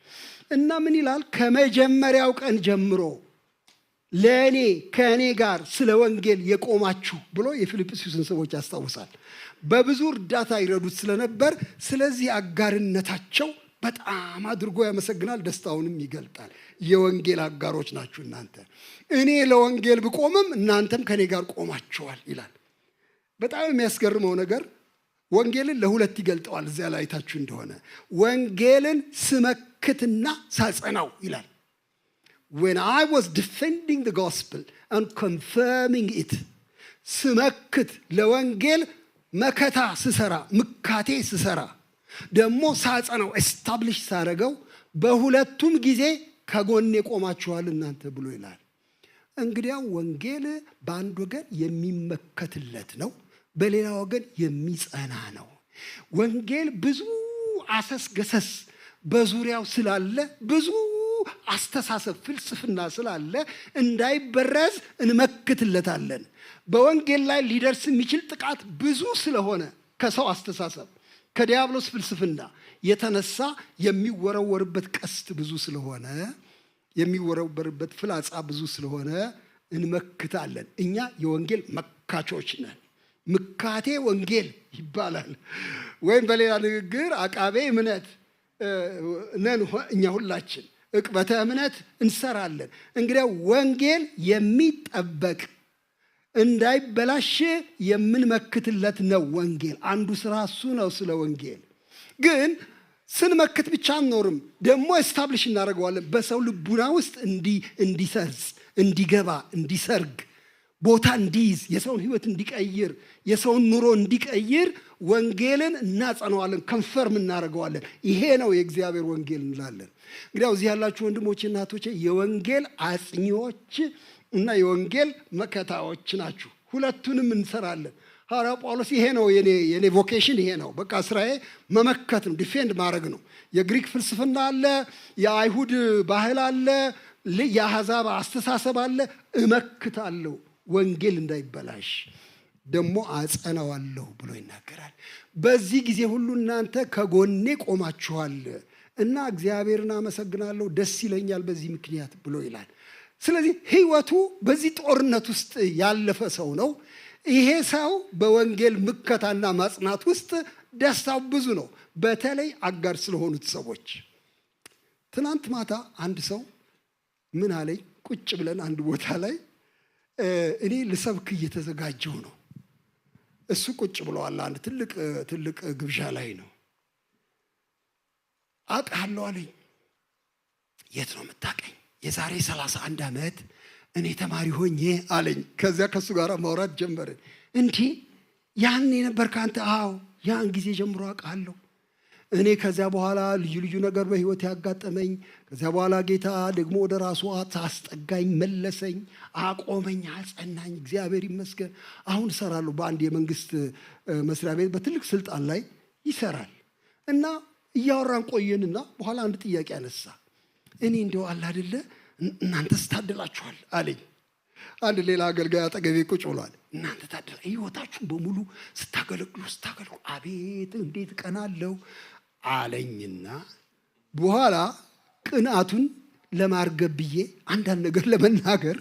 እና ምን ይላል? ከመጀመሪያው ቀን ጀምሮ ከእኔ ጋር ስለ ወንጌል የቆማችሁ ብሎ የፊልጵስዩስን ሰዎች ያስታውሳል። በብዙ እርዳታ ይረዱት ስለነበር ስለዚህ አጋርነታቸው በጣም አድርጎ ያመሰግናል። ደስታውንም ይገልጣል። የወንጌል አጋሮች ናችሁ እናንተ። እኔ ለወንጌል ብቆምም እናንተም ከእኔ ጋር ቆማችኋል ይላል። በጣም የሚያስገርመው ነገር ወንጌልን ለሁለት ይገልጠዋል። እዚያ ላይ አይታችሁ እንደሆነ ወንጌልን ስመክትና ሳጸናው ይላል። When I was defending the gospel and confirming it, ስመክት ለወንጌል መከታ ስሰራ፣ ምካቴ ስሰራ፣ ደግሞ ሳጸናው ኤስታብሊሽ ሳረገው፣ በሁለቱም ጊዜ ከጎኔ ቆማችኋል እናንተ ብሎ ይላል። እንግዲያው ወንጌል በአንድ ወገን የሚመከትለት ነው፣ በሌላ ወገን የሚጸና ነው። ወንጌል ብዙ አሰስገሰስ በዙሪያው ስላለ፣ ብዙ አስተሳሰብ ፍልስፍና ስላለ እንዳይበረዝ እንመክትለታለን። በወንጌል ላይ ሊደርስ የሚችል ጥቃት ብዙ ስለሆነ ከሰው አስተሳሰብ ከዲያብሎስ ፍልስፍና የተነሳ የሚወረወርበት ቀስት ብዙ ስለሆነ፣ የሚወረወርበት ፍላጻ ብዙ ስለሆነ እንመክታለን። እኛ የወንጌል መካቾች ነን። ምካቴ ወንጌል ይባላል። ወይም በሌላ ንግግር አቃቤ እምነት ነን እኛ ሁላችን። ዕቅበተ እምነት እንሰራለን። እንግዲህ ወንጌል የሚጠበቅ እንዳይበላሽ የምንመክትለት ነው። ወንጌል አንዱ ስራ እሱ ነው። ስለ ወንጌል ግን ስንመክት ብቻ አንኖርም፣ ደግሞ ኤስታብሊሽ እናደርገዋለን። በሰው ልቡና ውስጥ እንዲሰርጽ፣ እንዲገባ፣ እንዲሰርግ፣ ቦታ እንዲይዝ፣ የሰውን ህይወት እንዲቀይር፣ የሰውን ኑሮ እንዲቀይር ወንጌልን እናጸነዋለን፣ ከንፈርም እናደርገዋለን። ይሄ ነው የእግዚአብሔር ወንጌል እንላለን። እንግዲያው እዚህ ያላችሁ ወንድሞቼ እና እህቶቼ የወንጌል አጽኚዎች እና የወንጌል መከታዎች ናችሁ። ሁለቱንም እንሰራለን። ሐዋርያው ጳውሎስ ይሄ ነው የኔ ቮኬሽን፣ ይሄ ነው በቃ ስራዬ፣ መመከት ነው፣ ዲፌንድ ማድረግ ነው። የግሪክ ፍልስፍና አለ፣ የአይሁድ ባህል አለ፣ የአሕዛብ አስተሳሰብ አለ። እመክታለሁ ወንጌል እንዳይበላሽ ደግሞ አጸናዋለሁ ብሎ ይናገራል። በዚህ ጊዜ ሁሉ እናንተ ከጎኔ ቆማችኋል እና እግዚአብሔርን አመሰግናለሁ፣ ደስ ይለኛል በዚህ ምክንያት ብሎ ይላል። ስለዚህ ህይወቱ በዚህ ጦርነት ውስጥ ያለፈ ሰው ነው። ይሄ ሰው በወንጌል ምከታና ማጽናት ውስጥ ደስታው ብዙ ነው፣ በተለይ አጋር ስለሆኑት ሰዎች። ትናንት ማታ አንድ ሰው ምን አለኝ? ቁጭ ብለን አንድ ቦታ ላይ እኔ ልሰብክ እየተዘጋጀው ነው፣ እሱ ቁጭ ብለዋል። አንድ ትልቅ ግብዣ ላይ ነው። አውቃለሁ አለኝ። የት ነው የምታውቀኝ? የዛሬ 31 ዓመት እኔ ተማሪ ሆኜ አለኝ። ከዚያ ከሱ ጋር ማውራት ጀመርን። እንዴ ያኔ ነበር ካንተ? አዎ ያን ጊዜ ጀምሮ አውቃለሁ። እኔ ከዚያ በኋላ ልዩ ልዩ ነገር በህይወት ያጋጠመኝ፣ ከዚያ በኋላ ጌታ ደግሞ ወደ ራሱ አስጠጋኝ፣ መለሰኝ፣ አቆመኝ፣ አጸናኝ። እግዚአብሔር ይመስገን። አሁን እሰራለሁ በአንድ የመንግስት መስሪያ ቤት በትልቅ ስልጣን ላይ ይሰራል። እና እያወራን ቆየንና በኋላ አንድ ጥያቄ አነሳ። እኔ እንደው አለ አይደለ እናንተስ ታድላችኋል አለኝ። አንድ ሌላ አገልጋይ አጠገቤ ቁጭ ብሏል። እናንተ ታድላ ህይወታችሁን በሙሉ ስታገለግሉ አቤት እንዴት ቀናለሁ አለኝና በኋላ ቅንዓቱን ለማርገብ ብዬ አንዳንድ ነገር ለመናገር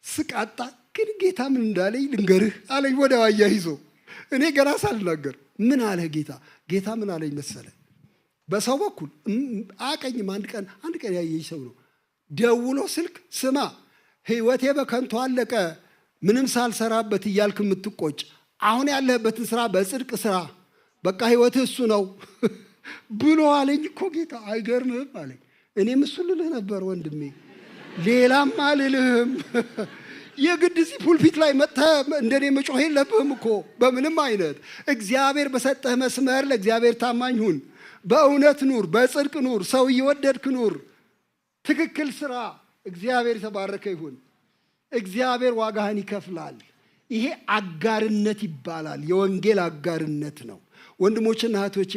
ስቃጣ ግን ጌታ ምን እንዳለኝ ልንገርህ አለኝ። ወደ ዋያ ይዞ እኔ ገና ሳልናገር ምን አለ ጌታ? ጌታ ምን አለኝ መሰለ? በሰው በኩል አቀኝም አንድ ቀን ያየኝ ሰው ነው። ደውሎ ስልክ ስማ ህይወቴ በከንቱ አለቀ ምንም ሳልሰራበት እያልክ የምትቆጭ አሁን ያለህበትን ስራ በጽድቅ ስራ በቃ ህይወትህ እሱ ነው ብሎ አለኝ እኮ ጌታ። አይገርምህም አለኝ። እኔም እሱ ልልህ ነበር ወንድሜ፣ ሌላም አልልህም። የግድ እዚህ ፑልፒት ላይ መጥተህ እንደኔ መጮህ የለብህም እኮ በምንም አይነት። እግዚአብሔር በሰጠህ መስመር ለእግዚአብሔር ታማኝ ሁን። በእውነት ኑር፣ በጽድቅ ኑር፣ ሰው እየወደድክ ኑር፣ ትክክል ስራ። እግዚአብሔር የተባረከ ይሁን። እግዚአብሔር ዋጋህን ይከፍላል። ይሄ አጋርነት ይባላል። የወንጌል አጋርነት ነው። ወንድሞችና እህቶቼ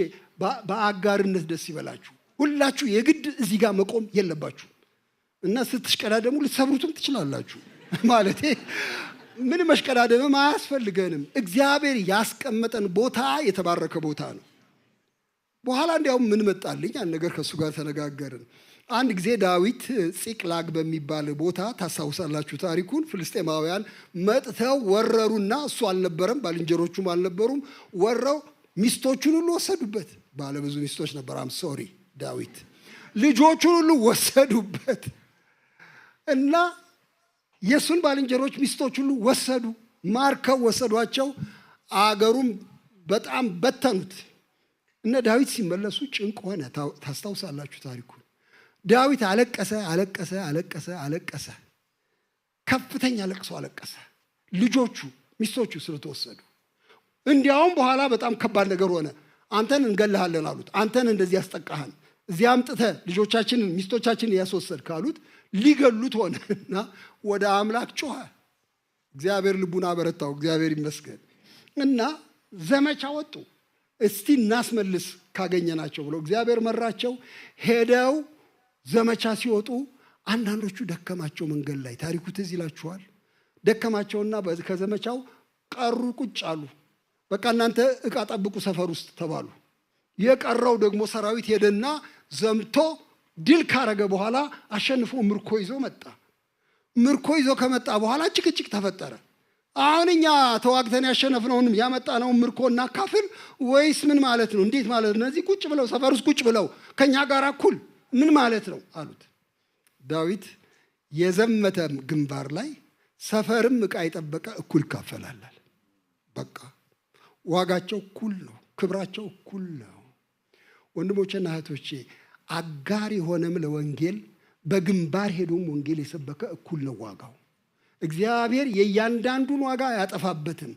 በአጋርነት ደስ ይበላችሁ። ሁላችሁ የግድ እዚህ ጋር መቆም የለባችሁ እና ስትሽቀዳደሙ ልትሰብሩትም ትችላላችሁ። ማለቴ ምን መሽቀዳደምም አያስፈልገንም። እግዚአብሔር ያስቀመጠን ቦታ የተባረከ ቦታ ነው። በኋላ እንዲያውም ምን መጣልኝ አንድ ነገር ከሱ ጋር ተነጋገርን። አንድ ጊዜ ዳዊት ጺቅላግ በሚባል ቦታ ታስታውሳላችሁ ታሪኩን። ፍልስጤማውያን መጥተው ወረሩና እሱ አልነበረም ባልንጀሮቹም አልነበሩም። ወረው ሚስቶቹን ሁሉ ወሰዱበት። ባለብዙ ሚስቶች ነበር። ሶሪ ዳዊት ልጆቹን ሁሉ ወሰዱበት እና የሱን ባልንጀሮች ሚስቶች ሁሉ ወሰዱ። ማርከው ወሰዷቸው። አገሩም በጣም በተኑት። እነ ዳዊት ሲመለሱ ጭንቅ ሆነ። ታስታውሳላችሁ ታሪኩን። ዳዊት አለቀሰ። ከፍተኛ ለቅሶ አለቀሰ። ልጆቹ ሚስቶቹ ስለተወሰዱ። እንዲያውም በኋላ በጣም ከባድ ነገር ሆነ። አንተን እንገልሃለን አሉት። አንተን እንደዚህ ያስጠቃህን እዚህ አምጥተህ ልጆቻችንን ሚስቶቻችንን ያስወሰድ ካሉት ሊገሉት ሆነና ወደ አምላክ ጮኸ። እግዚአብሔር ልቡን አበረታው። እግዚአብሔር ይመስገን። እና ዘመቻ ወጡ። እስቲ እናስመልስ ካገኘናቸው ብለው እግዚአብሔር መራቸው። ሄደው ዘመቻ ሲወጡ አንዳንዶቹ ደከማቸው። መንገድ ላይ ታሪኩ ትዝ ይላችኋል። ደከማቸውና ከዘመቻው ቀሩ፣ ቁጭ አሉ። በቃ እናንተ ዕቃ ጠብቁ ሰፈር ውስጥ ተባሉ። የቀረው ደግሞ ሰራዊት ሄደና ዘምቶ ድል ካረገ በኋላ አሸንፎ ምርኮ ይዞ መጣ። ምርኮ ይዞ ከመጣ በኋላ ጭቅጭቅ ተፈጠረ። አሁን እኛ ተዋግተን ያሸነፍነውን ያመጣነውን ምርኮ እናካፍል ወይስ ምን ማለት ነው? እንዴት ማለት ነው? እነዚህ ቁጭ ብለው ሰፈር ውስጥ ቁጭ ብለው ከኛ ጋር እኩል ምን ማለት ነው አሉት። ዳዊት የዘመተ ግንባር ላይ ሰፈርም ዕቃ የጠበቀ እኩል ይካፈላል። በቃ ዋጋቸው እኩል ነው፣ ክብራቸው እኩል ነው። ወንድሞቼና እህቶቼ አጋር የሆነም ለወንጌል በግንባር ሄዶም ወንጌል የሰበከ እኩል ነው ዋጋው። እግዚአብሔር የእያንዳንዱን ዋጋ አያጠፋበትም።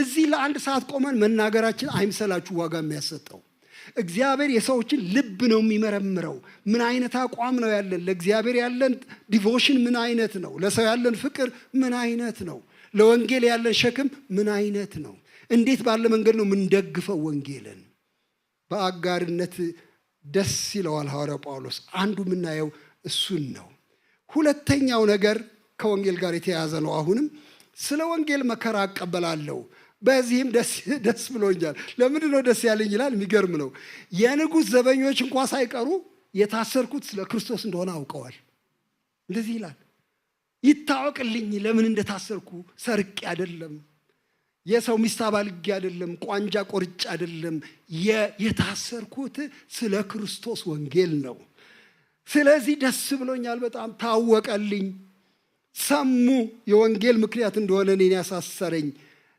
እዚህ ለአንድ ሰዓት ቆመን መናገራችን አይምሰላችሁ ዋጋ የሚያሰጠው። እግዚአብሔር የሰዎችን ልብ ነው የሚመረምረው። ምን አይነት አቋም ነው ያለን? ለእግዚአብሔር ያለን ዲቮሽን ምን አይነት ነው? ለሰው ያለን ፍቅር ምን አይነት ነው? ለወንጌል ያለን ሸክም ምን አይነት ነው? እንዴት ባለ መንገድ ነው የምንደግፈው ወንጌልን? በአጋርነት ደስ ይለዋል ሐዋርያው ጳውሎስ። አንዱ የምናየው እሱን ነው። ሁለተኛው ነገር ከወንጌል ጋር የተያያዘ ነው። አሁንም ስለ ወንጌል መከራ እቀበላለሁ፣ በዚህም ደስ ብሎኛል። ለምንድን ነው ደስ ያለኝ ይላል። የሚገርም ነው። የንጉሥ ዘበኞች እንኳ ሳይቀሩ የታሰርኩት ስለ ክርስቶስ እንደሆነ አውቀዋል። እንደዚህ ይላል፣ ይታወቅልኝ ለምን እንደታሰርኩ። ሰርቄ አይደለም፣ የሰው ሚስት አባልጌ አይደለም፣ ቋንጃ ቆርጬ አይደለም። የታሰርኩት ስለ ክርስቶስ ወንጌል ነው። ስለዚህ ደስ ብሎኛል። በጣም ታወቀልኝ። ሰሙ የወንጌል ምክንያት እንደሆነ እኔን ያሳሰረኝ።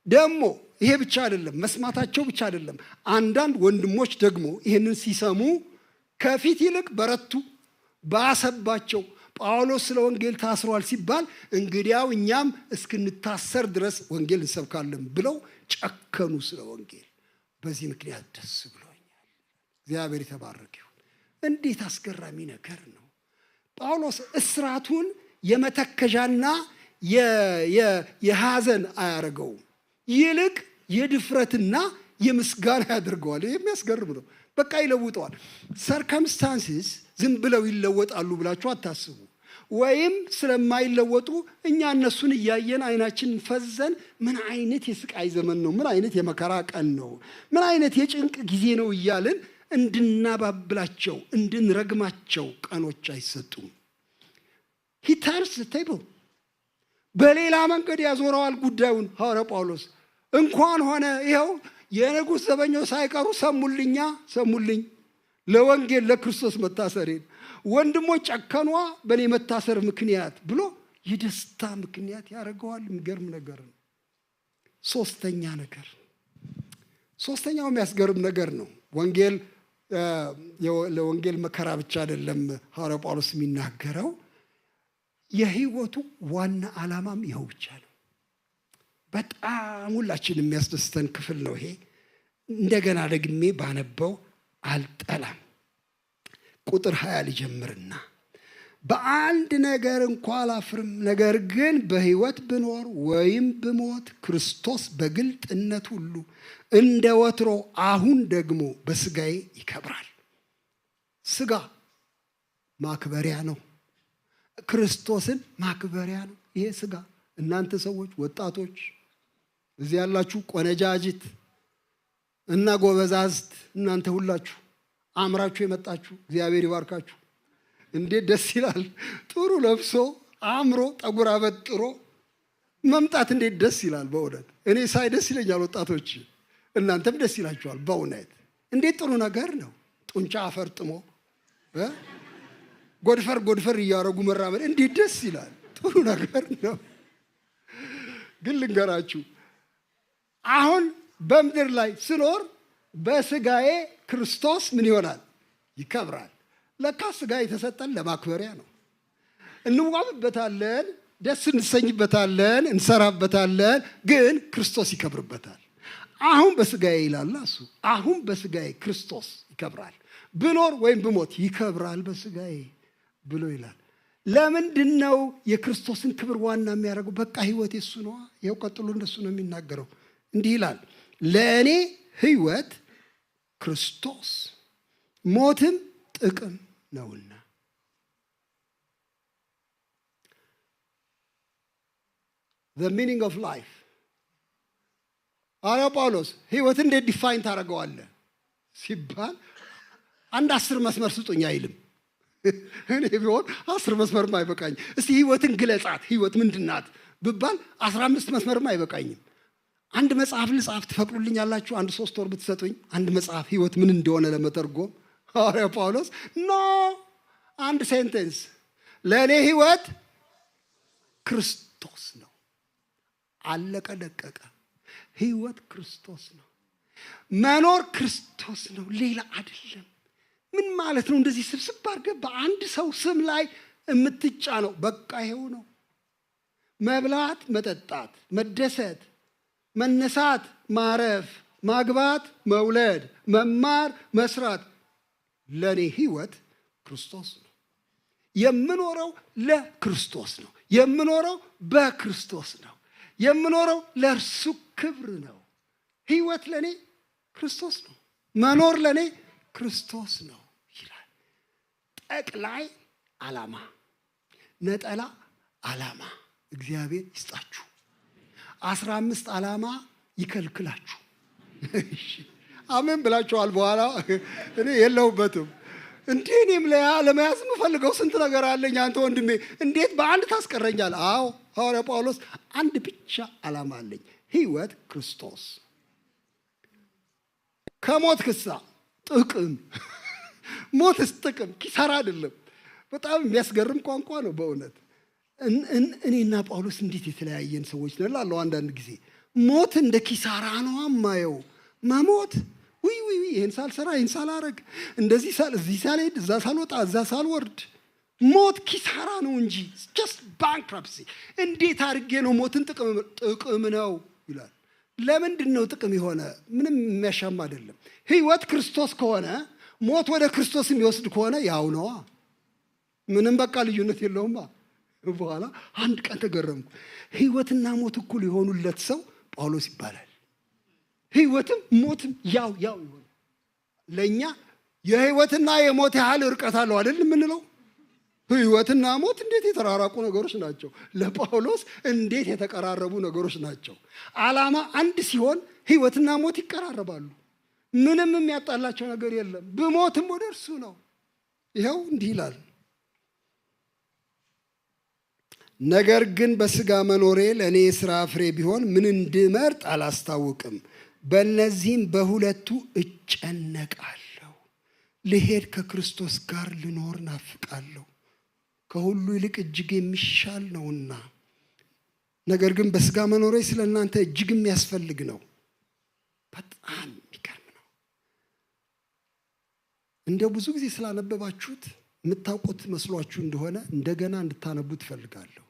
ደግሞ ይሄ ብቻ አይደለም፣ መስማታቸው ብቻ አይደለም። አንዳንድ ወንድሞች ደግሞ ይህንን ሲሰሙ ከፊት ይልቅ በረቱ፣ ባሰባቸው። ጳውሎስ ስለ ወንጌል ታስሯል ሲባል እንግዲያው እኛም እስክንታሰር ድረስ ወንጌል እንሰብካለን ብለው ጨከኑ ስለ ወንጌል። በዚህ ምክንያት ደስ ብሎኛል። እግዚአብሔር የተባረከ ይሁን። እንዴት አስገራሚ ነገር ነው! ጳውሎስ እስራቱን የመተከዣና የሐዘን አያደርገውም፣ ይልቅ የድፍረትና የምስጋና ያደርገዋል። የሚያስገርም ነው። በቃ ይለውጠዋል። ሰርከምስታንስስ ዝም ብለው ይለወጣሉ ብላችሁ አታስቡ። ወይም ስለማይለወጡ እኛ እነሱን እያየን አይናችንን ፈዘን ምን አይነት የስቃይ ዘመን ነው፣ ምን አይነት የመከራ ቀን ነው፣ ምን አይነት የጭንቅ ጊዜ ነው እያልን እንድናባብላቸው እንድንረግማቸው ቀኖች አይሰጡም። he turns the table በሌላ መንገድ ያዞረዋል ጉዳዩን። ሐዋርያው ጳውሎስ እንኳን ሆነ ይኸው የንጉሥ ዘበኞች ሳይቀሩ ሰሙልኝ ለወንጌል ለክርስቶስ መታሰሬን፣ ወንድሞች ጨከኗ በእኔ መታሰር ምክንያት ብሎ የደስታ ምክንያት ያደርገዋል። የሚገርም ነገር ነው። ሶስተኛው የሚያስገርም ነገር ነው። ለወንጌል መከራ ብቻ አይደለም ሐዋርያው ጳውሎስ የሚናገረው፣ የህይወቱ ዋና ዓላማም ይኸው ብቻ ነው። በጣም ሁላችን የሚያስደስተን ክፍል ነው ይሄ። እንደገና ደግሜ ባነበው አልጠላም። ቁጥር 20 ሊጀምርና በአንድ ነገር እንኳ አላፍርም፣ ነገር ግን በህይወት ብኖር ወይም ብሞት ክርስቶስ በግልጥነት ሁሉ እንደ ወትሮ አሁን ደግሞ በስጋዬ ይከብራል። ስጋ ማክበሪያ ነው፣ ክርስቶስን ማክበሪያ ነው ይሄ ስጋ። እናንተ ሰዎች፣ ወጣቶች፣ እዚህ ያላችሁ ቆነጃጅት እና ጎበዛዝት፣ እናንተ ሁላችሁ አምራችሁ የመጣችሁ እግዚአብሔር ይባርካችሁ። እንዴት ደስ ይላል! ጥሩ ለብሶ አምሮ ጠጉር አበጥሮ መምጣት እንዴት ደስ ይላል! በእውነት እኔ ሳይ ደስ ይለኛል። ወጣቶች እናንተም ደስ ይላችኋል። በእውነት እንዴት ጥሩ ነገር ነው! ጡንቻ አፈርጥሞ ጎድፈር እያረጉ መራመድ እንዴት ደስ ይላል! ጥሩ ነገር ነው። ግን ልንገራችሁ፣ አሁን በምድር ላይ ስኖር በስጋዬ ክርስቶስ ምን ይሆናል? ይከብራል። ለካ ስጋ የተሰጠን ለማክበሪያ ነው። እንዋብበታለን፣ ደስ እንሰኝበታለን፣ እንሰራበታለን፣ ግን ክርስቶስ ይከብርበታል። አሁን በስጋዬ ይላል እሱ። አሁን በስጋዬ ክርስቶስ ይከብራል። ብኖር ወይም ብሞት ይከብራል በስጋዬ ብሎ ይላል። ለምንድን ነው የክርስቶስን ክብር ዋና የሚያደርገው? በቃ ህይወት የሱ ነው። ይኸው ቀጥሎ እንደሱ ነው የሚናገረው። እንዲህ ይላል፣ ለእኔ ህይወት ክርስቶስ ሞትም ጥቅም ነውና። the meaning of life ሐዋርያው ጳውሎስ ህይወትን እንዴት ዲፋይን ታደርገዋለህ ሲባል 10 መስመር ስጡኝ አይልም። እኔ ቢሆን 10 መስመርም አይበቃኝ። እስቲ ህይወትን ግለጻት፣ ህይወት ምንድናት ብባል 15 መስመርም አይበቃኝም። አንድ መጽሐፍ ልጻፍ ትፈቅዱልኛላችሁ? 3 ወር ብትሰጡኝ አንድ መጽሐፍ ህይወት ምን እንደሆነ ለመተርጎም። ሐዋርያው ጳውሎስ አንድ ሴንቴንስ፣ ለእኔ ህይወት ክርስቶስ ነው። አለቀ ደቀቀ። ህይወት ክርስቶስ ነው። መኖር ክርስቶስ ነው፣ ሌላ አይደለም። ምን ማለት ነው? እንደዚህ ስብስብ አድርገህ በአንድ ሰው ስም ላይ የምትጫነው በቃ ይሄው ነው። መብላት፣ መጠጣት፣ መደሰት፣ መነሳት፣ ማረፍ፣ ማግባት፣ መውለድ፣ መማር፣ መስራት፣ ለኔ ህይወት ክርስቶስ ነው። የምኖረው ለክርስቶስ ነው። የምኖረው በክርስቶስ ነው። የምኖረው ለእርሱ ክብር ነው። ህይወት ለኔ ክርስቶስ ነው። መኖር ለኔ ክርስቶስ ነው ይላል። ጠቅላይ ዓላማ፣ ነጠላ ዓላማ እግዚአብሔር ይስጣችሁ። 15 ዓላማ ይከልክላችሁ። አሜን ብላችኋል። በኋላ እኔ የለሁበትም። እንዴ እኔም ለመያዝ የምፈልገው ስንት ነገር አለኝ። አንተ ወንድሜ እንዴት በአንድ ታስቀረኛል? አዎ ሐዋርያ ጳውሎስ አንድ ብቻ ዓላማ አለኝ፣ ህይወት ክርስቶስ። ከሞት ክሳ ጥቅም፣ ሞትስ ጥቅም፣ ኪሳራ አይደለም። በጣም የሚያስገርም ቋንቋ ነው በእውነት። እኔና ጳውሎስ እንዴት የተለያየን ሰዎች ነን እላለሁ አንዳንድ ጊዜ። ሞት እንደ ኪሳራ ነው የማየው። መሞት ይህን ሳልሰራ ይህን ሳላረግ፣ እንደዚህ እዚህ ሳልሄድ እዛ ሳልወጣ እዛ ሳልወርድ፣ ሞት ኪሳራ ነው እንጂ just bankruptcy። እንዴት አድርጌ ነው ሞትን ጥቅም ነው ይላል። ለምንድን ነው ጥቅም የሆነ? ምንም የሚያሻማ አይደለም። ህይወት ክርስቶስ ከሆነ ሞት ወደ ክርስቶስ የሚወስድ ከሆነ ያው ነዋ። ምንም በቃ ልዩነት የለውማ። በኋላ አንድ ቀን ተገረምኩ። ህይወትና ሞት እኩል የሆኑለት ሰው ጳውሎስ ይባላል። ህይወትም ሞትም ያው ይሆናል። ለኛ የህይወትና የሞት ያህል ርቀት አለው አይደል የምንለው? ህይወትና ሞት እንዴት የተራራቁ ነገሮች ናቸው። ለጳውሎስ እንዴት የተቀራረቡ ነገሮች ናቸው። ዓላማ አንድ ሲሆን ህይወትና ሞት ይቀራረባሉ። ምንም የሚያጣላቸው ነገር የለም። ብሞትም ወደ እርሱ ነው። ይኸው እንዲህ ይላል፣ ነገር ግን በስጋ መኖሬ ለእኔ የሥራ ፍሬ ቢሆን ምን እንድመርጥ አላስታውቅም። በእነዚህም በሁለቱ እጨነቃለሁ። ልሄድ ከክርስቶስ ጋር ልኖር ናፍቃለሁ፣ ከሁሉ ይልቅ እጅግ የሚሻል ነውና። ነገር ግን በስጋ መኖሬ ስለ እናንተ እጅግ የሚያስፈልግ ነው። በጣም የሚገርም ነው። እንደው ብዙ ጊዜ ስላነበባችሁት የምታውቁት መስሏችሁ እንደሆነ እንደገና እንድታነቡ ትፈልጋለሁ።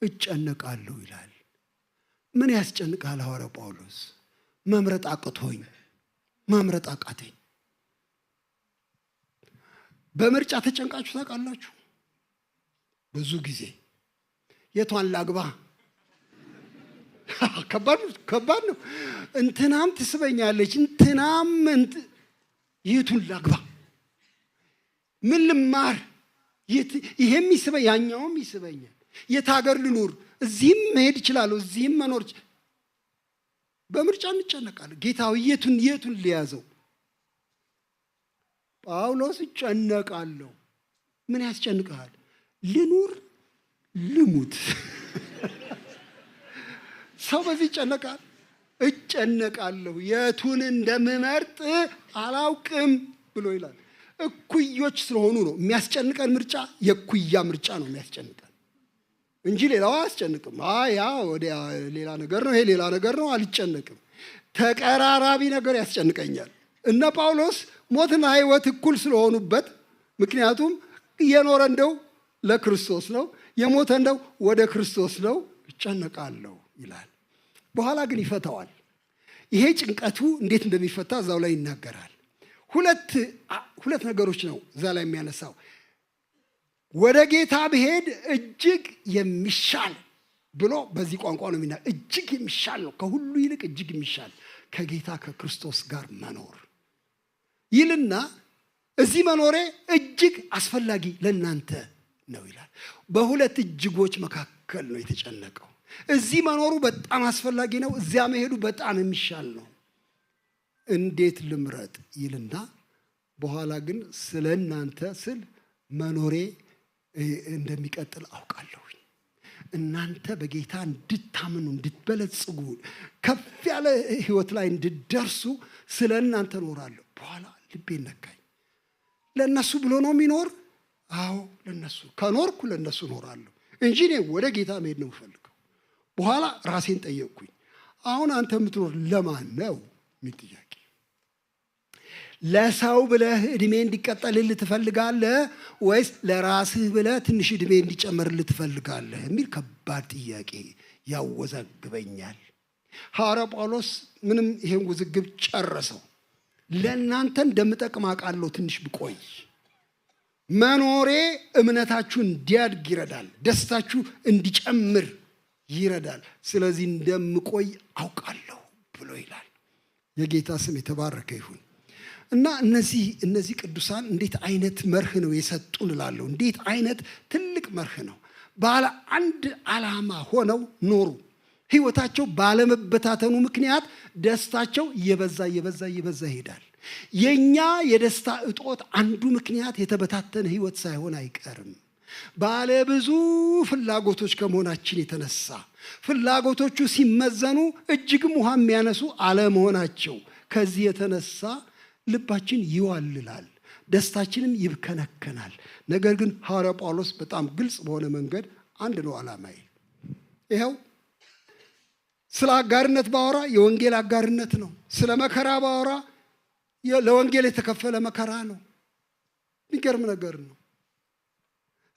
እጨነቃለሁ ይላል። ምን ያስጨንቃል? ሐዋርያው ጳውሎስ መምረጥ አቅቶኝ፣ መምረጥ አቃተኝ። በምርጫ ተጨንቃችሁ ታውቃላችሁ? ብዙ ጊዜ የቷን ላግባ? ከባድ ነው። እንትናም ትስበኛለች፣ እንትናም የቱን ላግባ? ምን ልማር? ይሄም ይስበኝ፣ ያኛውም ይስበኛል። የት ሀገር ልኑር? እዚህም መሄድ እችላለሁ፣ እዚህም መኖር። በምርጫ እንጨነቃለን። ጌታዊ የቱን ሊያዘው? ጳውሎስ እጨነቃለሁ። ምን ያስጨንቃል? ልኑር ልሙት? ሰው በዚህ ይጨነቃል። እጨነቃለሁ፣ የቱን እንደምመርጥ አላውቅም ብሎ ይላል። እኩዮች ስለሆኑ ነው የሚያስጨንቀን። ምርጫ የኩያ ምርጫ ነው የሚያስጨንቀን እንጂ ሌላው አያስጨንቅም። ያ ወዲያ ሌላ ነገር ነው፣ ይሄ ሌላ ነገር ነው፣ አልጨነቅም። ተቀራራቢ ነገር ያስጨንቀኛል። እነ ጳውሎስ ሞትና ህይወት እኩል ስለሆኑበት፣ ምክንያቱም እየኖረ እንደው ለክርስቶስ ነው፣ የሞተ እንደው ወደ ክርስቶስ ነው። እጨነቃለሁ ይላል። በኋላ ግን ይፈታዋል። ይሄ ጭንቀቱ እንዴት እንደሚፈታ እዛው ላይ ይናገራል። ሁለት ነገሮች ነው እዛ ላይ የሚያነሳው። ወደ ጌታ ብሄድ እጅግ የሚሻል ብሎ በዚህ ቋንቋ ነው የሚናገር። እጅግ የሚሻል ነው፣ ከሁሉ ይልቅ እጅግ የሚሻል ከጌታ ከክርስቶስ ጋር መኖር ይልና እዚህ መኖሬ እጅግ አስፈላጊ ለእናንተ ነው ይላል። በሁለት እጅጎች መካከል ነው የተጨነቀው። እዚህ መኖሩ በጣም አስፈላጊ ነው፣ እዚያ መሄዱ በጣም የሚሻል ነው። እንዴት ልምረጥ ይልና በኋላ ግን ስለ እናንተ ስል መኖሬ እንደሚቀጥል አውቃለሁ። እናንተ በጌታ እንድታምኑ፣ እንድትበለጽጉ፣ ከፍ ያለ ህይወት ላይ እንድደርሱ ስለ እናንተ እኖራለሁ። በኋላ ልቤን ነካኝ። ለእነሱ ብሎ ነው የሚኖር? አዎ ለእነሱ ከኖርኩ ለእነሱ እኖራለሁ እንጂ እኔ ወደ ጌታ መሄድ ነው የምፈልገው። በኋላ ራሴን ጠየቅኩኝ፣ አሁን አንተ የምትኖር ለማን ነው የሚል ጥያቄ። ለሰው ብለህ እድሜ እንዲቀጠልልህ ትፈልጋለህ ወይስ ለራስህ ብለህ ትንሽ እድሜ እንዲጨመርልህ ትፈልጋለህ የሚል ከባድ ጥያቄ ያወዛግበኛል። ሐዋርያው ጳውሎስ ምንም ይሄን ውዝግብ ጨረሰው። ለእናንተ እንደምጠቅም አውቃለሁ፣ ትንሽ ብቆይ መኖሬ እምነታችሁ እንዲያድግ ይረዳል፣ ደስታችሁ እንዲጨምር ይረዳል። ስለዚህ እንደምቆይ አውቃለሁ ብሎ ይላል። የጌታ ስም የተባረከ ይሁን። እና እነዚህ ቅዱሳን እንዴት አይነት መርህ ነው የሰጡን እላለሁ። እንዴት አይነት ትልቅ መርህ ነው። ባለ አንድ ዓላማ ሆነው ኖሩ። ህይወታቸው ባለመበታተኑ ምክንያት ደስታቸው እየበዛ ይሄዳል። የኛ የደስታ እጦት አንዱ ምክንያት የተበታተነ ህይወት ሳይሆን አይቀርም። ባለ ብዙ ፍላጎቶች ከመሆናችን የተነሳ ፍላጎቶቹ ሲመዘኑ እጅግም ውሃ የሚያነሱ አለመሆናቸው፣ ከዚህ የተነሳ ልባችን ይዋልላል፣ ደስታችንም ይብከነከናል። ነገር ግን ሐዋርያው ጳውሎስ በጣም ግልጽ በሆነ መንገድ አንድ ነው ዓላማዬ። ይኸው ስለ አጋርነት ባወራ የወንጌል አጋርነት ነው። ስለ መከራ ባወራ ለወንጌል የተከፈለ መከራ ነው። የሚገርም ነገር ነው።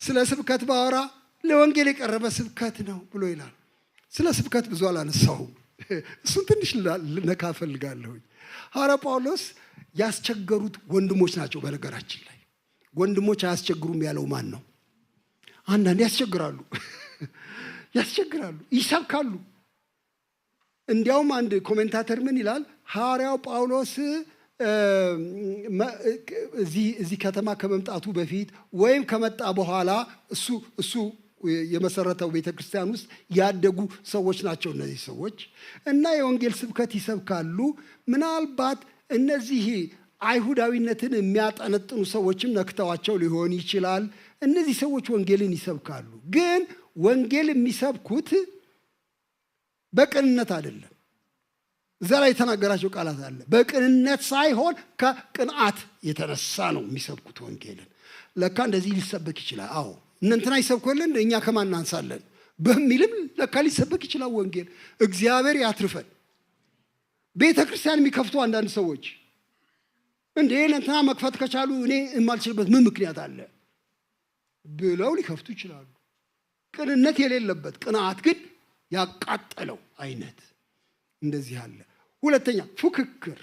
ስለ ስብከት ባወራ ለወንጌል የቀረበ ስብከት ነው ብሎ ይላል። ስለ ስብከት ብዙ አላነሳውም። እሱን ትንሽ ልነካ እፈልጋለሁ። ሐዋርያ ጳውሎስ ያስቸገሩት ወንድሞች ናቸው። በነገራችን ላይ ወንድሞች አያስቸግሩም ያለው ማን ነው? አንዳንዴ ያስቸግራሉ፣ ይሰብካሉ። እንዲያውም አንድ ኮሜንታተር ምን ይላል? ሐዋርያው ጳውሎስ እዚህ ከተማ ከመምጣቱ በፊት ወይም ከመጣ በኋላ እሱ የመሰረተው ቤተክርስቲያን ውስጥ ያደጉ ሰዎች ናቸው እነዚህ ሰዎች እና የወንጌል ስብከት ይሰብካሉ። ምናልባት እነዚህ አይሁዳዊነትን የሚያጠነጥኑ ሰዎችም ነክተዋቸው ሊሆን ይችላል። እነዚህ ሰዎች ወንጌልን ይሰብካሉ፣ ግን ወንጌል የሚሰብኩት በቅንነት አይደለም። እዛ ላይ የተናገራቸው ቃላት አለ። በቅንነት ሳይሆን ከቅንዓት የተነሳ ነው የሚሰብኩት ወንጌልን። ለካ እንደዚህ ሊሰበክ ይችላል። አዎ እንትና ይሰብኩልን እኛ ከማን እናንሳለን በሚልም ለካ ሊሰበክ ይችላል ወንጌል። እግዚአብሔር ያትርፈን። ቤተ ክርስቲያን የሚከፍቱ አንዳንድ ሰዎች እንዴ እንትና መክፈት ከቻሉ እኔ የማልችልበት ምን ምክንያት አለ ብለው ሊከፍቱ ይችላሉ። ቅንነት የሌለበት ቅንዓት ግን ያቃጠለው አይነት እንደዚህ አለ። ሁለተኛ ፉክክር፣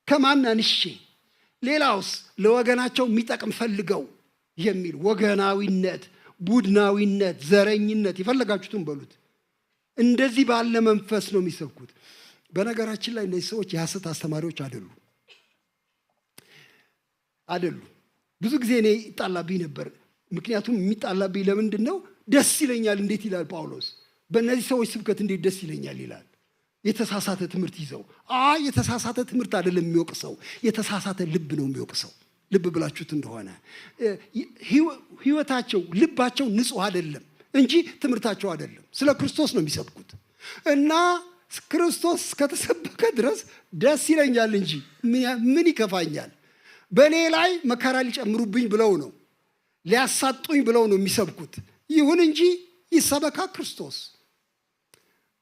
ከማን አንሼ ሌላውስ ለወገናቸው የሚጠቅም ፈልገው የሚል ወገናዊነት፣ ቡድናዊነት፣ ዘረኝነት የፈለጋችሁትን በሉት። እንደዚህ ባለ መንፈስ ነው የሚሰብኩት። በነገራችን ላይ እነዚህ ሰዎች የሐሰት አስተማሪዎች አይደሉም። ብዙ ጊዜ እኔ ይጣላብኝ ነበር። ምክንያቱም የሚጣላብኝ ለምንድን ነው? ደስ ይለኛል። እንዴት ይላል ጳውሎስ? በእነዚህ ሰዎች ስብከት እንዴት ደስ ይለኛል ይላል። የተሳሳተ ትምህርት ይዘው። የተሳሳተ ትምህርት አይደለም የሚወቅሰው፣ የተሳሳተ ልብ ነው የሚወቅሰው። ልብ ብላችሁት እንደሆነ ህይወታቸው፣ ልባቸው ንጹህ አይደለም እንጂ ትምህርታቸው አይደለም። ስለ ክርስቶስ ነው የሚሰብኩት እና ክርስቶስ ከተሰበከ ድረስ ደስ ይለኛል እንጂ ምን ይከፋኛል? በእኔ ላይ መከራ ሊጨምሩብኝ ብለው ነው፣ ሊያሳጡኝ ብለው ነው የሚሰብኩት። ይሁን እንጂ ይሰበካ ክርስቶስ።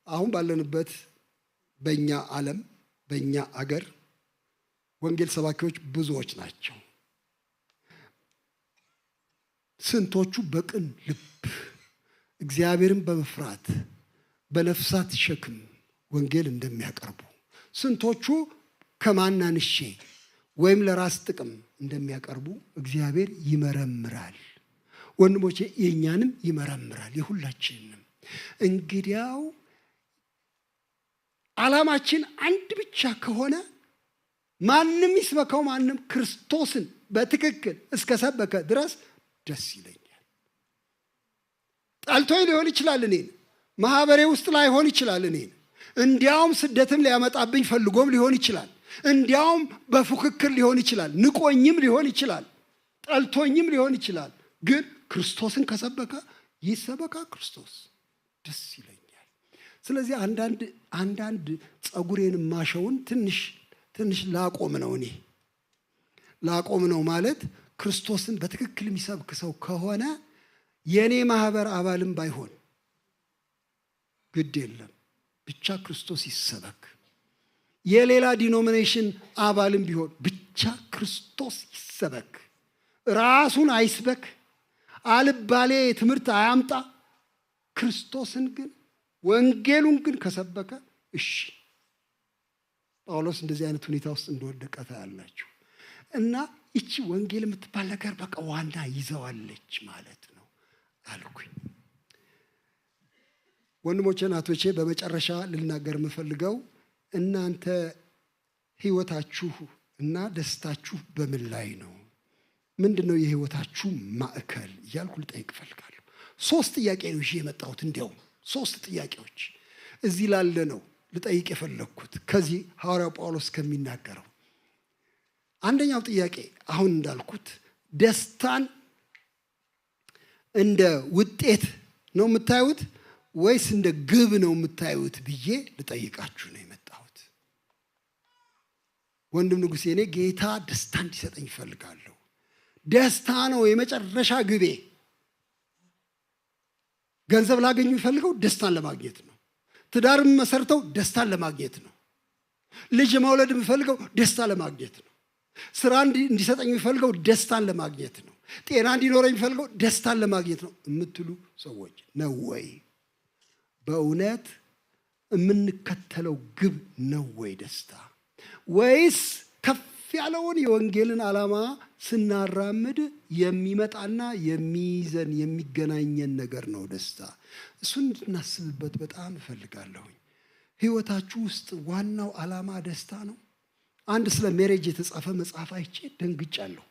አሁን ባለንበት በእኛ ዓለም፣ በእኛ አገር ወንጌል ሰባኪዎች ብዙዎች ናቸው። ስንቶቹ በቅን ልብ እግዚአብሔርን በመፍራት በነፍሳት ሸክም ወንጌል እንደሚያቀርቡ፣ ስንቶቹ ከማናንሼ ወይም ለራስ ጥቅም እንደሚያቀርቡ እግዚአብሔር ይመረምራል። ወንድሞቼ የእኛንም ይመረምራል፣ የሁላችንንም። እንግዲያው ዓላማችን አንድ ብቻ ከሆነ ማንም ይስበከው ማንም ክርስቶስን በትክክል እስከሰበከ ድረስ ደስ ይለኛል። ጠልቶኝ ሊሆን ይችላል፣ እኔን ማህበሬ ውስጥ ላይሆን ይችላል፣ እኔን እንዲያውም ስደትም ሊያመጣብኝ ፈልጎም ሊሆን ይችላል፣ እንዲያውም በፉክክር ሊሆን ይችላል፣ ንቆኝም ሊሆን ይችላል፣ ጠልቶኝም ሊሆን ይችላል። ግን ክርስቶስን ከሰበከ ይሰበካ ክርስቶስ፣ ደስ ይለኛል። ስለዚህ አንዳንድ ጸጉሬን ማሸውን ትንሽ ላቆም ነው። እኔ ላቆም ነው ማለት ክርስቶስን በትክክል የሚሰብክ ሰው ከሆነ የኔ ማህበር አባልም ባይሆን ግድ የለም፣ ብቻ ክርስቶስ ይሰበክ። የሌላ ዲኖሚኔሽን አባልም ቢሆን ብቻ ክርስቶስ ይሰበክ። ራሱን አይስበክ፣ አልባሌ ትምህርት አያምጣ። ክርስቶስን ግን ወንጌሉን ግን ከሰበከ እሺ። ጳውሎስ እንደዚህ አይነት ሁኔታ ውስጥ እንደወደቀ ታያላችሁ። እና እቺ ወንጌል የምትባል ነገር በቃ ዋና ይዘዋለች ማለት ነው አልኩኝ። ወንድሞቼ እናቶቼ፣ በመጨረሻ ልናገር የምፈልገው እናንተ ህይወታችሁ እና ደስታችሁ በምን ላይ ነው? ምንድነው የህይወታችሁ ማዕከል እያልኩ ልጠይቅ እፈልጋለሁ። 3 ጥያቄ ነው ይዤ የመጣሁት። እንዲያውም 3 ጥያቄዎች እዚህ ላለ ነው ልጠይቅ የፈለግኩት ከዚህ ሐዋርያው ጳውሎስ ከሚናገረው። አንደኛው ጥያቄ አሁን እንዳልኩት ደስታን እንደ ውጤት ነው የምታዩት ወይስ እንደ ግብ ነው የምታዩት ብዬ ልጠይቃችሁ ነው የመጣሁት። ወንድም ንጉሴ፣ እኔ ጌታ ደስታ እንዲሰጠኝ እፈልጋለሁ። ደስታ ነው የመጨረሻ ግቤ። ገንዘብ ላገኝ የሚፈልገው ደስታን ለማግኘት ነው። ትዳር የምመሰርተው ደስታን ለማግኘት ነው። ልጅ መውለድ የምፈልገው ደስታ ለማግኘት ነው። ስራ እንዲሰጠኝ የሚፈልገው ደስታን ለማግኘት ነው። ጤና እንዲኖረኝ የምፈልገው ደስታን ለማግኘት ነው የምትሉ ሰዎች ነው ወይ? በእውነት የምንከተለው ግብ ነው ወይ ደስታ? ወይስ ከፍ ያለውን የወንጌልን ዓላማ ስናራምድ የሚመጣና የሚይዘን የሚገናኘን ነገር ነው ደስታ? እሱን እንድናስብበት በጣም እፈልጋለሁኝ። ህይወታችሁ ውስጥ ዋናው ዓላማ ደስታ ነው? አንድ ስለ ሜሬጅ የተጻፈ መጽሐፍ አይቼ ደንግጫለሁ።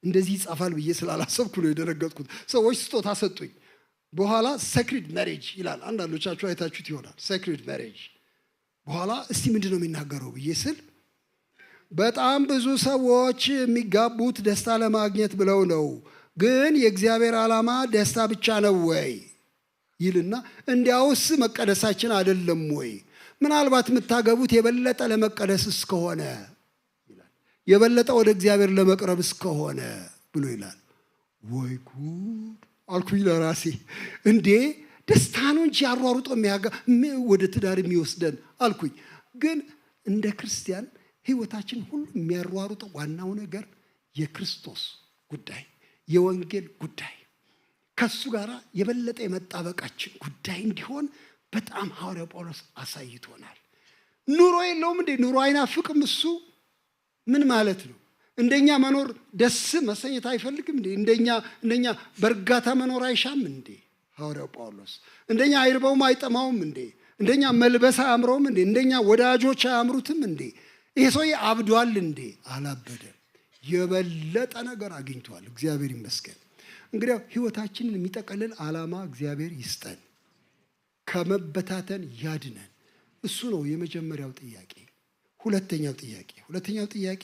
እንደዚህ ይጻፋል ብዬ ስላላሰብኩ ነው የደነገጥኩት። ሰዎች ስጦታ ሰጡኝ። በኋላ ሴክሬድ ሜሬጅ ይላል። አንዳንዶቻችሁ አይታችሁት ይሆናል። ሴክሬድ ሜሬጅ በኋላ እስቲ ምንድን ነው የሚናገረው ብዬ ስል በጣም ብዙ ሰዎች የሚጋቡት ደስታ ለማግኘት ብለው ነው፣ ግን የእግዚአብሔር ዓላማ ደስታ ብቻ ነው ወይ ይልና እንዲያውስ መቀደሳችን አይደለም ወይ? ምናልባት የምታገቡት የበለጠ ለመቀደስ እስከሆነ ይላል፣ የበለጠ ወደ እግዚአብሔር ለመቅረብ እስከሆነ ብሎ ይላል። ወይ ጉድ አልኩኝ ለራሴ። እንዴ ደስታ ነው እንጂ አሯሩጦ ወደ ትዳር የሚወስደን አልኩኝ። ግን እንደ ክርስቲያን ህይወታችን ሁሉ የሚያሯሩጠው ዋናው ነገር የክርስቶስ ጉዳይ፣ የወንጌል ጉዳይ፣ ከሱ ጋር የበለጠ የመጣበቃችን ጉዳይ እንዲሆን በጣም ሐዋርያው ጳውሎስ አሳይቶናል። ኑሮ የለውም እንዴ? ኑሮ አይናፍቅም? እሱ ምን ማለት ነው? እንደኛ መኖር ደስ መሰኘት አይፈልግም እንዴ? እንደኛ በእርጋታ መኖር አይሻም እንዴ? ሐዋርያው ጳውሎስ እንደኛ አይርበውም አይጠማውም እንዴ? እንደኛ መልበስ አያምረውም እንዴ? እንደኛ ወዳጆች አያምሩትም እንዴ? ይሄ ሰውዬ አብዷል እንዴ? አላበደም። የበለጠ ነገር አግኝቷል። እግዚአብሔር ይመስገን። እንግዲህ ህይወታችንን የሚጠቀልል ዓላማ እግዚአብሔር ይስጠን፣ ከመበታተን ያድነን። እሱ ነው የመጀመሪያው ጥያቄ። ሁለተኛው ጥያቄ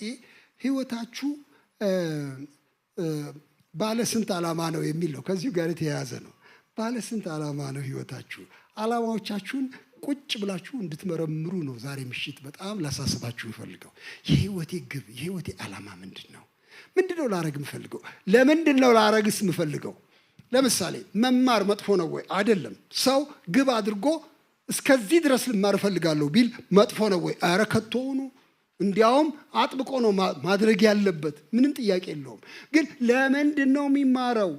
ህይወታችሁ ባለ ስንት ዓላማ ነው የሚል ነው። ከዚሁ ጋር የተያያዘ ነው። ባለ ስንት ዓላማ ነው ህይወታችሁ? ዓላማዎቻችሁን ቁጭ ብላችሁ እንድትመረምሩ ነው ዛሬ ምሽት በጣም ላሳስባችሁ የምፈልገው። የህይወቴ ግብ፣ የህይወቴ ዓላማ ምንድን ነው? ምንድን ነው ላረግ የምፈልገው? ለምንድን ነው ላረግስ የምፈልገው? ለምሳሌ መማር መጥፎ ነው ወይ? አይደለም። ሰው ግብ አድርጎ እስከዚህ ድረስ ልማር እፈልጋለሁ ቢል መጥፎ ነው ወይ? ኧረ ከቶውኑ። እንዲያውም አጥብቆ ነው ማድረግ ያለበት፣ ምንም ጥያቄ የለውም። ግን ለምንድን ነው የሚማረው?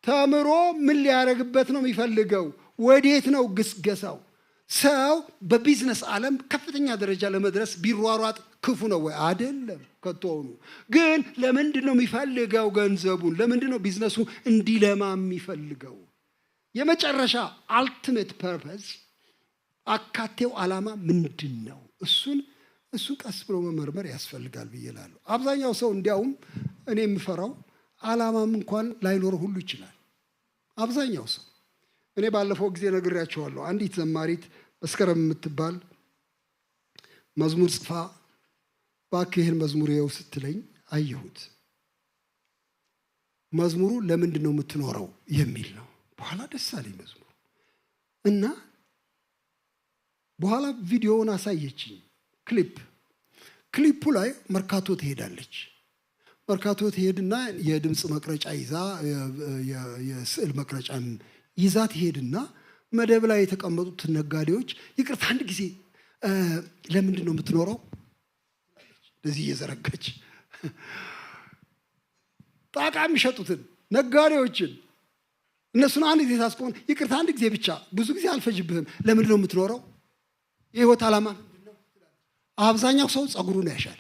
ተምሮ ምን ሊያረግበት ነው የሚፈልገው? ወዴት ነው ግስገሳው? ሰው በቢዝነስ ዓለም ከፍተኛ ደረጃ ለመድረስ ቢሯሯጥ ክፉ ነው ወይ? አይደለም ከቶውኑ። ግን ለምንድን ነው የሚፈልገው ገንዘቡን? ለምንድን ነው ቢዝነሱ እንዲለማ የሚፈልገው? የመጨረሻ አልቲሜት ፐርፐዝ አካቴው ዓላማ ምንድን ነው? እሱን ቀስ ብሎ መመርመር ያስፈልጋል ብዬ እላለሁ። አብዛኛው ሰው እንዲያውም እኔ የምፈራው ዓላማም እንኳን ላይኖር ሁሉ ይችላል። አብዛኛው ሰው እኔ ባለፈው ጊዜ ነግሬያቸዋለሁ። አንዲት ዘማሪት መስከረም የምትባል መዝሙር ጽፋ እባክህ ይህን መዝሙር ይኸው ስትለኝ አየሁት። መዝሙሩ ለምንድን ነው የምትኖረው የሚል ነው። በኋላ ደስ አለኝ መዝሙሩ እና በኋላ ቪዲዮውን አሳየችኝ። ክሊፑ ላይ መርካቶ ትሄዳለች። መርካቶ ትሄድና የድምፅ መቅረጫ ይዛ የስዕል መቅረጫን ይዛ ትሄድና መደብ ላይ የተቀመጡት ነጋዴዎች ይቅርታ አንድ ጊዜ ለምንድን ነው የምትኖረው? እንደዚህ እየዘረጋች ጣቃ የሚሸጡትን ነጋዴዎችን እነሱን አንድ ጊዜ ታስቆም፣ ይቅርታ አንድ ጊዜ ብቻ፣ ብዙ ጊዜ አልፈጅብህም፣ ለምንድን ነው የምትኖረው? የህይወት ዓላማ ምንድን ነው? አብዛኛው ሰው ጸጉሩን ያሻል።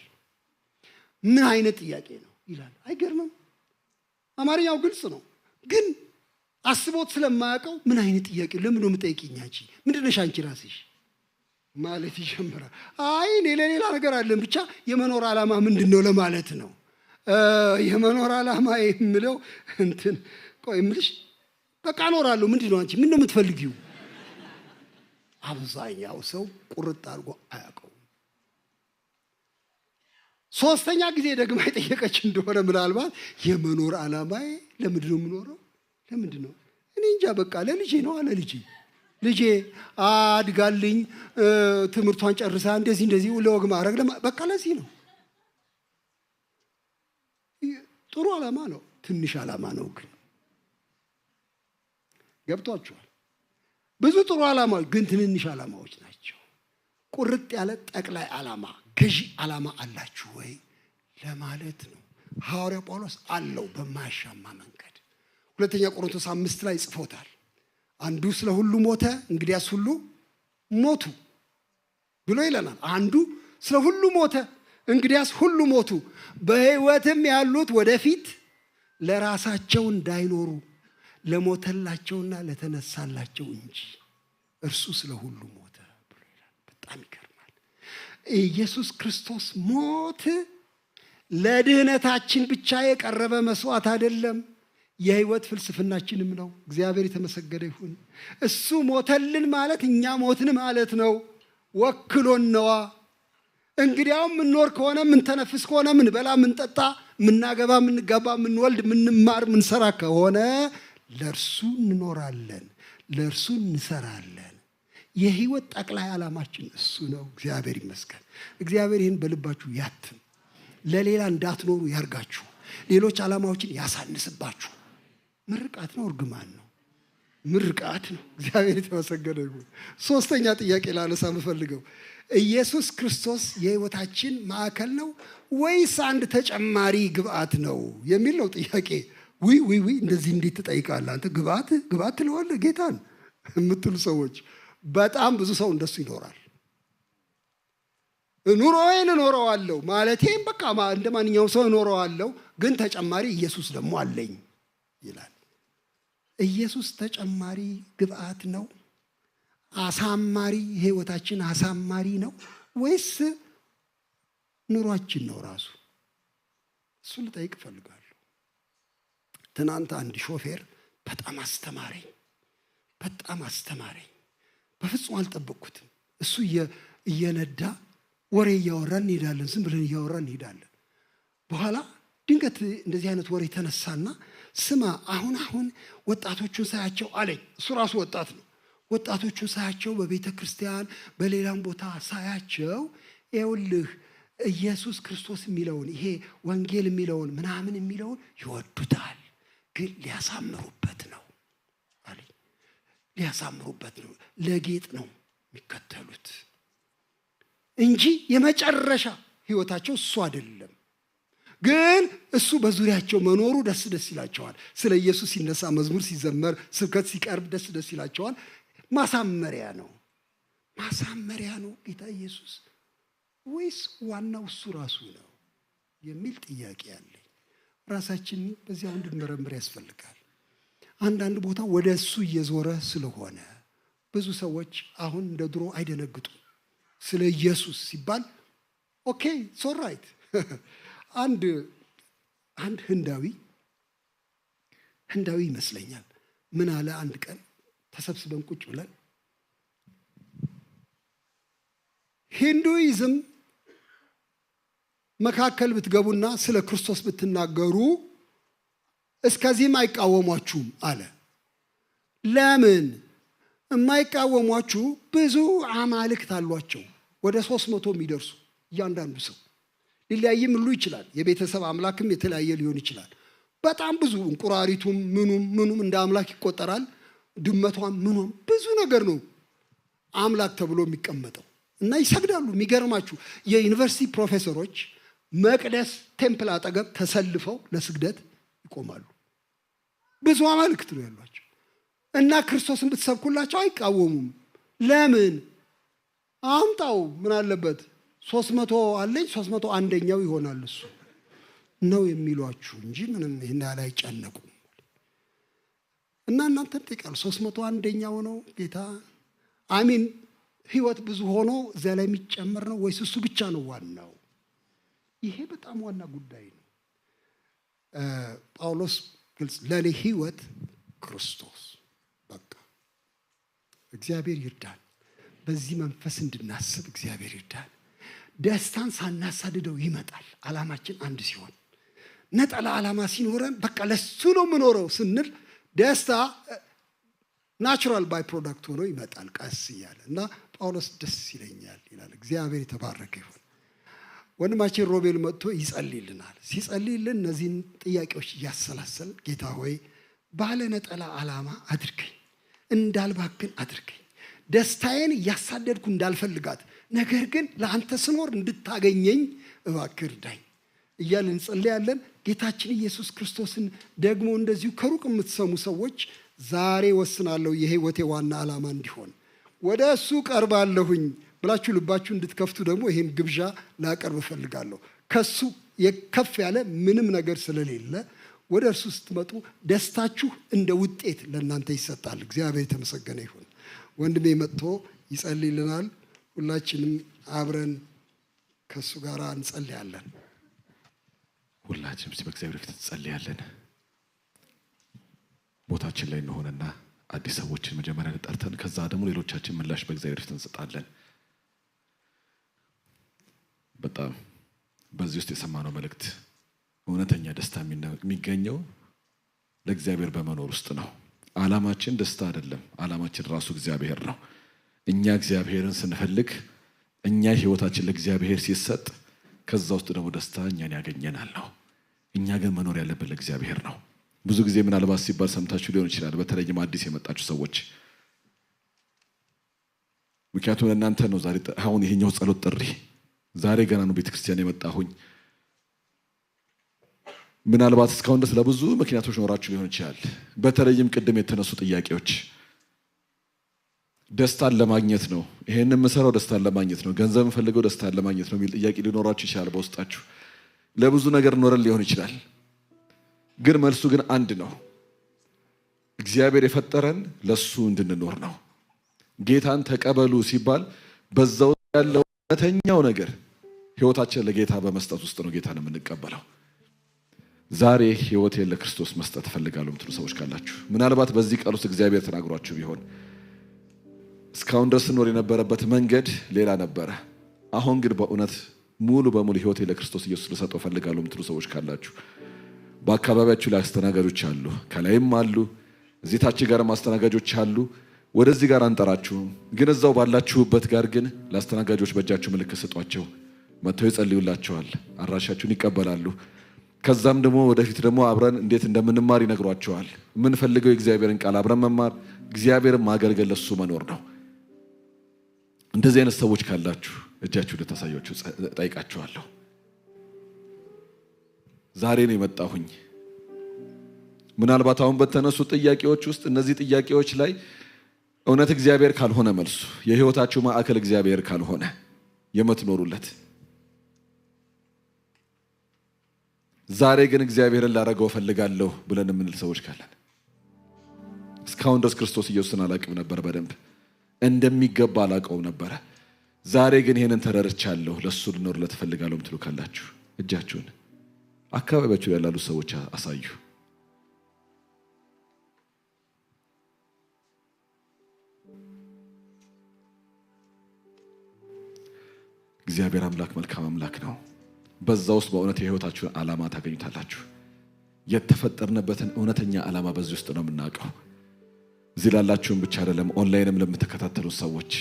ምን አይነት ጥያቄ ነው ይላል። አይገርምም? አማርኛው ግልጽ ነው፣ ግን አስቦት ስለማያውቀው ምን አይነት ጥያቄ፣ ለምን ነው የምጠይቂኝ? አንቺ ምንድን ነሽ አንቺ ራስሽ ማለት ይጀምራል። አይ እኔ ለሌላ ነገር አለን፣ ብቻ የመኖር ዓላማ ምንድን ነው ለማለት ነው። የመኖር ዓላማ የምለው ቆይ የምልሽ በቃ እኖራለሁ። ምንድን ነው አንቺ ምን ነው የምትፈልጊው? አብዛኛው ሰው ቁርጥ አድርጎ አያውቀውም። ሶስተኛ ጊዜ ደግማ የጠየቀች እንደሆነ ምናልባት የመኖር ዓላማዬ ለምንድን ነው የምኖረው? ለምንድን ነው? እኔ እንጃ በቃ ለልጄ ነው አለ። ልጄ አድጋልኝ ትምህርቷን ጨርሳ እንደዚህ ለወግ ማድረግ በቃ ለዚህ ነው። ጥሩ ዓላማ ነው፣ ትንሽ ዓላማ ነው ግን ገብቷችኋል? ብዙ ጥሩ ዓላማዎች ግን ትንንሽ ዓላማዎች ናቸው። ቁርጥ ያለ ጠቅላይ ዓላማ፣ ገዢ ዓላማ አላችሁ ወይ ለማለት ነው። ሐዋርያው ጳውሎስ አለው በማያሻማ መንገድ። ሁለተኛ ቆሮንቶስ 5 ላይ ጽፎታል። አንዱ ስለ ሁሉ ሞተ፣ እንግዲያስ ሁሉ ሞቱ ብሎ ይለናል። አንዱ ስለ ሁሉ ሞተ፣ እንግዲያስ ሁሉ ሞቱ። በሕይወትም ያሉት ወደፊት ለራሳቸው እንዳይኖሩ ለሞተላቸውና ለተነሳላቸው እንጂ እርሱ ስለ ሁሉ ሞተ ብሎ ይላል። በጣም ይገርማል። ኢየሱስ ክርስቶስ ሞት ለድህነታችን ብቻ የቀረበ መስዋዕት አይደለም፣ የህይወት ፍልስፍናችንም ነው። እግዚአብሔር የተመሰገነ ይሁን። እሱ ሞተልን ማለት እኛ ሞትን ማለት ነው። ወክሎን ነዋ። እንግዲያውም ምንኖር ከሆነ ምንተነፍስ ከሆነ ምንበላ ምንጠጣ ምናገባ ምንጋባ ምንወልድ ምንማር ምንሰራ ከሆነ ለእርሱ እንኖራለን፣ ለእርሱ እንሰራለን። የህይወት ጠቅላይ ዓላማችን እሱ ነው። እግዚአብሔር ይመስገን። እግዚአብሔር ይህን በልባችሁ ያትም፣ ለሌላ እንዳትኖሩ ያርጋችሁ፣ ሌሎች ዓላማዎችን ያሳንስባችሁ። ምርቃት ነው እርግማን ነው? ምርቃት ነው። እግዚአብሔር የተመሰገነ ይሁን። ሶስተኛ ጥያቄ ላነሳ የምፈልገው ኢየሱስ ክርስቶስ የህይወታችን ማዕከል ነው ወይስ አንድ ተጨማሪ ግብአት ነው የሚል ነው ጥያቄ። ዊ እንደዚህ እንዴት ትጠይቃለህ አንተ? ግብአት ትለዋለህ ጌታን የምትሉ ሰዎች በጣም ብዙ ሰው እንደሱ ይኖራል። ኑሮዬን እኖረዋለሁ ማለቴም በቃ እንደ ማንኛውም ሰው እኖረዋለሁ፣ ግን ተጨማሪ ኢየሱስ ደግሞ አለኝ ይላል። ኢየሱስ ተጨማሪ ግብአት ነው? አሳማሪ ህይወታችን አሳማሪ ነው ወይስ ኑሯችን ነው ራሱ? እሱ ልጠይቅ እፈልጋለሁ። ትናንት አንድ ሾፌር በጣም አስተማረኝ። በፍጹም አልጠበቅኩትም። እሱ እየነዳ ወሬ እያወራን እንሄዳለን። ዝም ብለን እያወራን እንሄዳለን። በኋላ ድንገት እንደዚህ አይነት ወሬ ተነሳና ስማ አሁን ወጣቶቹን ሳያቸው አለኝ። እሱ ራሱ ወጣት ነው። ወጣቶቹን ሳያቸው በቤተ ክርስቲያን በሌላም ቦታ ሳያቸው ይኸውልህ ኢየሱስ ክርስቶስ የሚለውን ይሄ ወንጌል የሚለውን ምናምን የሚለውን ይወዱታል፣ ግን ሊያሳምሩበት ነው አለኝ። ሊያሳምሩበት ነው፣ ለጌጥ ነው የሚከተሉት እንጂ የመጨረሻ ህይወታቸው እሱ አይደለም። ግን እሱ በዙሪያቸው መኖሩ ደስ ይላቸዋል። ስለ ኢየሱስ ሲነሳ፣ መዝሙር ሲዘመር፣ ስብከት ሲቀርብ ደስ ይላቸዋል። ማሳመሪያ ነው ጌታ ኢየሱስ ወይስ ዋናው እሱ ራሱ ነው የሚል ጥያቄ አለኝ። ራሳችንን በዚያው እንድንመረምር ያስፈልጋል። አንዳንድ ቦታ ወደ እሱ እየዞረ ስለሆነ ብዙ ሰዎች አሁን እንደ ድሮ አይደነግጡም። ስለ ኢየሱስ ሲባል ኦኬ ሶራይት። አንድ ህንዳዊ ይመስለኛል ምን አለ አንድ ቀን ተሰብስበን ቁጭ ብለን ሂንዱይዝም መካከል ብትገቡና ስለ ክርስቶስ ብትናገሩ እስከዚህም አይቃወሟችሁም አለ። ለምን የማይቃወሟችሁ? ብዙ አማልክት አሏቸው፣ ወደ 300 የሚደርሱ እያንዳንዱ ሰው ሊለያይም ሁሉ ይችላል። የቤተሰብ አምላክም የተለያየ ሊሆን ይችላል። በጣም ብዙ እንቁራሪቱም ምኑም እንደ አምላክ ይቆጠራል። ድመቷም ምኑም ብዙ ነገር ነው አምላክ ተብሎ የሚቀመጠው እና ይሰግዳሉ። የሚገርማችሁ የዩኒቨርሲቲ ፕሮፌሰሮች መቅደስ ቴምፕል አጠገብ ተሰልፈው ለስግደት ይቆማሉ። ብዙ አማልክት ነው ያሏቸው እና ክርስቶስን ብትሰብኩላቸው አይቃወሙም። ለምን? አምጣው ምን አለበት 300 አለኝ 301ኛው ይሆናል እሱ ነው የሚሏችሁ እንጂ ምንም ይሄን ያህል አይጨነቁም። እና እናንተን ጠይቃሉ 301ኛው ነው ጌታ አሚን ህይወት ብዙ ሆኖ እዚያ ላይ የሚጨመር ነው ወይስ እሱ ብቻ ነው ዋናው? ይሄ በጣም ዋና ጉዳይ ነው። ጳውሎስ ግልጽ ለኔ ህይወት ክርስቶስ በቃ። እግዚአብሔር ይርዳን። በዚህ መንፈስ እንድናስብ እግዚአብሔር ይርዳን። ደስታን ሳናሳድደው ይመጣል። ዓላማችን አንድ ሲሆን ነጠላ ዓላማ ሲኖረን በቃ ለሱ ነው የምኖረው ስንል ደስታ ናቹራል ባይ ፕሮዳክት ሆኖ ይመጣል ቀስ እያለ እና ጳውሎስ ደስ ይለኛል ይላል። እግዚአብሔር የተባረከ ይሁን። ወንድማችን ሮቤል መጥቶ ይጸልይልናል። ሲጸልይልን እነዚህን ጥያቄዎች እያሰላሰል ጌታ ሆይ ባለ ነጠላ ዓላማ አድርገኝ፣ እንዳልባክን አድርገኝ፣ ደስታዬን እያሳደድኩ እንዳልፈልጋት ነገር ግን ለአንተ ስኖር እንድታገኘኝ እባክህ እርዳኝ። እያልን እንጸልያለን። ጌታችን ኢየሱስ ክርስቶስን ደግሞ እንደዚሁ ከሩቅ የምትሰሙ ሰዎች ዛሬ ወስናለሁ የህይወቴ ዋና ዓላማ እንዲሆን ወደ እሱ ቀርባለሁኝ ብላችሁ ልባችሁ እንድትከፍቱ ደግሞ ይሄን ግብዣ ላቀርብ እፈልጋለሁ። ከሱ የከፍ ያለ ምንም ነገር ስለሌለ ወደ እርሱ ስትመጡ ደስታችሁ እንደ ውጤት ለእናንተ ይሰጣል። እግዚአብሔር የተመሰገነ ይሁን። ወንድሜ መጥቶ ይጸልይልናል። ሁላችንም አብረን ከሱ ጋር እንጸልያለን። ሁላችንም በእግዚአብሔር ፊት እንጸልያለን። ቦታችን ላይ እንሆንና አዲስ ሰዎችን መጀመሪያ እንጠርተን ከዛ ደግሞ ሌሎቻችን ምላሽ በእግዚአብሔር ፊት እንሰጣለን። በጣም በዚህ ውስጥ የሰማነው መልእክት እውነተኛ ደስታ የሚገኘው ለእግዚአብሔር በመኖር ውስጥ ነው። ዓላማችን ደስታ አይደለም። ዓላማችን ራሱ እግዚአብሔር ነው። እኛ እግዚአብሔርን ስንፈልግ እኛ ህይወታችን ለእግዚአብሔር ሲሰጥ ከዛ ውስጥ ደግሞ ደስታ እኛን ያገኘናል ነው። እኛ ግን መኖር ያለብን ለእግዚአብሔር ነው። ብዙ ጊዜ ምናልባት ሲባል ሰምታችሁ ሊሆን ይችላል፣ በተለይም አዲስ የመጣችሁ ሰዎች። ምክንያቱም እናንተ ነው ዛሬ አሁን ይሄኛው ጸሎት ጥሪ ዛሬ ገና ነው ቤተክርስቲያን የመጣሁኝ። ምናልባት እስካሁን ድረስ ለብዙ ምክንያቶች ኖራችሁ ሊሆን ይችላል። በተለይም ቅድም የተነሱ ጥያቄዎች ደስታን ለማግኘት ነው፣ ይሄንን የምሰራው ደስታን ለማግኘት ነው፣ ገንዘብ የምፈልገው ደስታን ለማግኘት ነው የሚል ጥያቄ ሊኖራችሁ ይችላል በውስጣችሁ። ለብዙ ነገር ኖረን ሊሆን ይችላል። ግን መልሱ ግን አንድ ነው። እግዚአብሔር የፈጠረን ለሱ እንድንኖር ነው። ጌታን ተቀበሉ ሲባል በዛው ያለው እውነተኛው ነገር ህይወታችን ለጌታ በመስጠት ውስጥ ነው ጌታን የምንቀበለው። ዛሬ ህይወቴን ለክርስቶስ መስጠት እፈልጋለሁ የምትሉ ሰዎች ካላችሁ ምናልባት በዚህ ቃል ውስጥ እግዚአብሔር ተናግሯችሁ ቢሆን እስካሁን ድረስ ኖር የነበረበት መንገድ ሌላ ነበረ፣ አሁን ግን በእውነት ሙሉ በሙሉ ህይወቴን ለክርስቶስ ኢየሱስ ልሰጠው እፈልጋለሁ የምትሉ ሰዎች ካላችሁ በአካባቢያችሁ ላይ አስተናጋጆች አሉ፣ ከላይም አሉ፣ እዚህ ታች ጋር አስተናጋጆች አሉ። ወደዚህ ጋር አንጠራችሁም፣ ግን እዛው ባላችሁበት ጋር ግን ለአስተናጋጆች በእጃችሁ ምልክት ስጧቸው። መጥተው ይጸልዩላችኋል፣ አድራሻችሁን ይቀበላሉ። ከዛም ደግሞ ወደፊት ደግሞ አብረን እንዴት እንደምንማር ይነግሯቸዋል። የምንፈልገው የእግዚአብሔርን ቃል አብረን መማር፣ እግዚአብሔርን ማገልገል፣ ለሱ መኖር ነው። እንደዚህ አይነት ሰዎች ካላችሁ እጃችሁ ልታሳያችሁ ጠይቃችኋለሁ። ዛሬ ነው የመጣሁኝ። ምናልባት አሁን በተነሱ ጥያቄዎች ውስጥ እነዚህ ጥያቄዎች ላይ እውነት እግዚአብሔር ካልሆነ መልሱ የህይወታችሁ ማዕከል እግዚአብሔር ካልሆነ የምትኖሩለት ዛሬ ግን እግዚአብሔርን ላረገው ፈልጋለሁ ብለን የምንል ሰዎች ካለን እስካሁን ድረስ ክርስቶስ ኢየሱስን አላውቅም ነበር፣ በደንብ እንደሚገባ አላውቀው ነበረ። ዛሬ ግን ይሄንን ተረድቻለሁ፣ ለሱ ልኖርለት ፈልጋለሁ የምትሉ ካላችሁ እጃችሁን አካባቢያችሁ ያላሉ ሰዎች አሳዩ። እግዚአብሔር አምላክ መልካም አምላክ ነው። በዛ ውስጥ በእውነት የህይወታችሁን ዓላማ ታገኙታላችሁ። የተፈጠርንበትን እውነተኛ ዓላማ በዚህ ውስጥ ነው የምናውቀው። እዚህ ላላችሁም ብቻ አይደለም፣ ኦንላይንም ለምትከታተሉ ሰዎች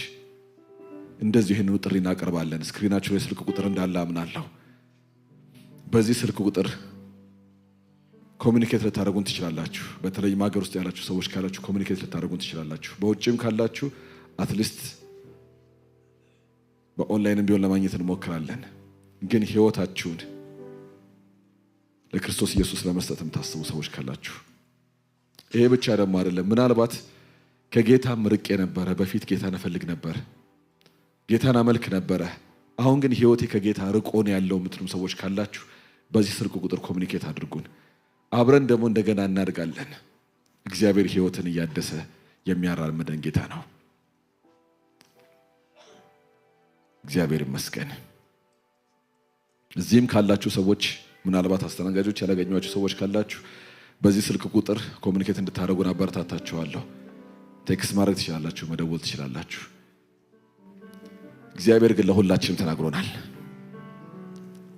እንደዚህ ይህንን ጥሪ እናቀርባለን። ስክሪናችሁ ላይ ስልክ ቁጥር እንዳለ አምናለሁ። በዚህ ስልክ ቁጥር ኮሚኒኬት ልታደርጉን ትችላላችሁ። በተለይም ሀገር ውስጥ ያላችሁ ሰዎች ካላችሁ ኮሚኒኬት ልታደርጉን ትችላላችሁ። በውጭም ካላችሁ አትሊስት በኦንላይንም ቢሆን ለማግኘት እንሞክራለን። ግን ህይወታችሁን ለክርስቶስ ኢየሱስ ለመስጠት የምታስቡ ሰዎች ካላችሁ ይሄ ብቻ ደግሞ አይደለም። ምናልባት ከጌታም ርቄ ነበረ፣ በፊት ጌታን እፈልግ ነበር፣ ጌታን አመልክ ነበረ፣ አሁን ግን ህይወቴ ከጌታ ርቆ ነው ያለው የምትሉም ሰዎች ካላችሁ በዚህ ስልክ ቁጥር ኮሚኒኬት አድርጉን። አብረን ደግሞ እንደገና እናድጋለን። እግዚአብሔር ህይወትን እያደሰ የሚያራምደን ጌታ ነው። እግዚአብሔር ይመስገን። እዚህም ካላችሁ ሰዎች ምናልባት አስተናጋጆች ያላገኟችሁ ሰዎች ካላችሁ በዚህ ስልክ ቁጥር ኮሚኒኬት እንድታደርጉን አበረታታችኋለሁ። ቴክስት ማድረግ ትችላላችሁ፣ መደወል ትችላላችሁ። እግዚአብሔር ግን ለሁላችንም ተናግሮናል፣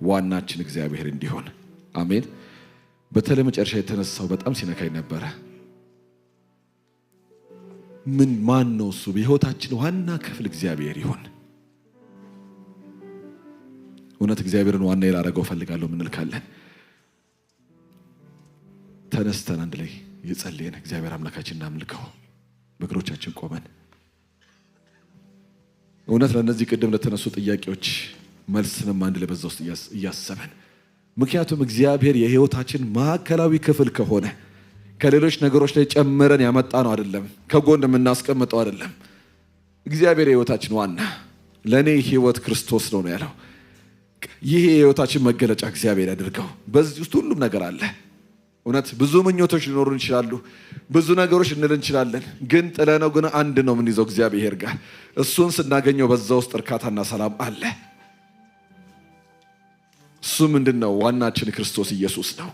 ዋናችን እግዚአብሔር እንዲሆን። አሜን። በተለይ መጨረሻ የተነሳው በጣም ሲነካኝ ነበረ። ማን ነው እሱ? በህይወታችን ዋና ክፍል እግዚአብሔር ይሁን። እውነት እግዚአብሔርን ዋና ያላረገው ፈልጋለሁ ምንል ካለን ተነስተን አንድ ላይ እየጸለየን እግዚአብሔር አምላካችን እናምልከው። በእግሮቻችን ቆመን እውነት ለነዚህ ቅድም ለተነሱ ጥያቄዎች መልስንም አንድ ላይ በዛ ውስጥ እያሰበን ምክንያቱም እግዚአብሔር የህይወታችን ማዕከላዊ ክፍል ከሆነ ከሌሎች ነገሮች ላይ ጨምረን ያመጣ ነው አይደለም፣ ከጎን የምናስቀምጠው አይደለም። እግዚአብሔር የህይወታችን ዋና ለኔ ህይወት ክርስቶስ ነው ያለው። ይሄ የህይወታችን መገለጫ እግዚአብሔር ያድርገው። በዚህ ውስጥ ሁሉም ነገር አለ። እውነት ብዙ ምኞቶች ሊኖሩን ይችላሉ፣ ብዙ ነገሮች እንል እንችላለን። ግን ጥለነው ግን አንድ ነው የምንይዘው እግዚአብሔር ጋር። እሱን ስናገኘው በዛ ውስጥ እርካታና ሰላም አለ። እሱ ምንድነው? ዋናችን ክርስቶስ ኢየሱስ ነው።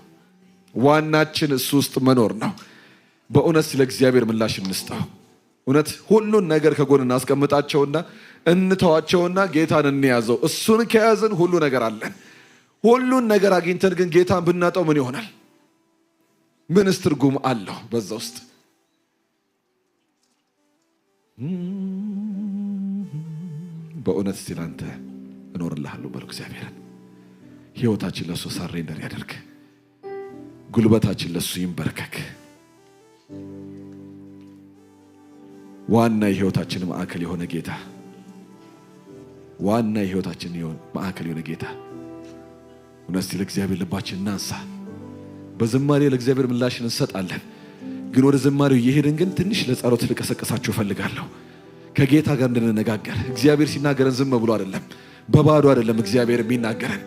ዋናችን እሱ ውስጥ መኖር ነው። በእውነት ስለ እግዚአብሔር ምላሽ እንስጠው። እውነት ሁሉን ነገር ከጎን እናስቀምጣቸውና እንተዋቸውና ጌታን እንያዘው። እሱን ከያዝን ሁሉ ነገር አለን። ሁሉን ነገር አግኝተን ግን ጌታን ብናጣው ምን ይሆናል? ምንስ ትርጉም አለው በዛ ውስጥ? በእውነት እስቲ ላንተ እኖርልሃለሁ በለው እግዚአብሔርን። ህይወታችን ለሱ ሳሬንደር ያደርግ፣ ጉልበታችን ለሱ ይንበርከክ። ዋና የህይወታችን ማዕከል የሆነ ጌታ፣ ዋና የህይወታችን ማዕከል የሆነ ጌታ። እውነት ለእግዚአብሔር ልባችን እናንሳ። በዝማሬ ለእግዚአብሔር ምላሽ እንሰጣለን። ግን ወደ ዝማሬው እየሄድን ግን ትንሽ ለጸሎት ልቀሰቀሳችሁ ፈልጋለሁ። ከጌታ ጋር እንድንነጋገር። እግዚአብሔር ሲናገረን ዝም ብሎ አይደለም፣ በባዶ አይደለም። እግዚአብሔር የሚናገረን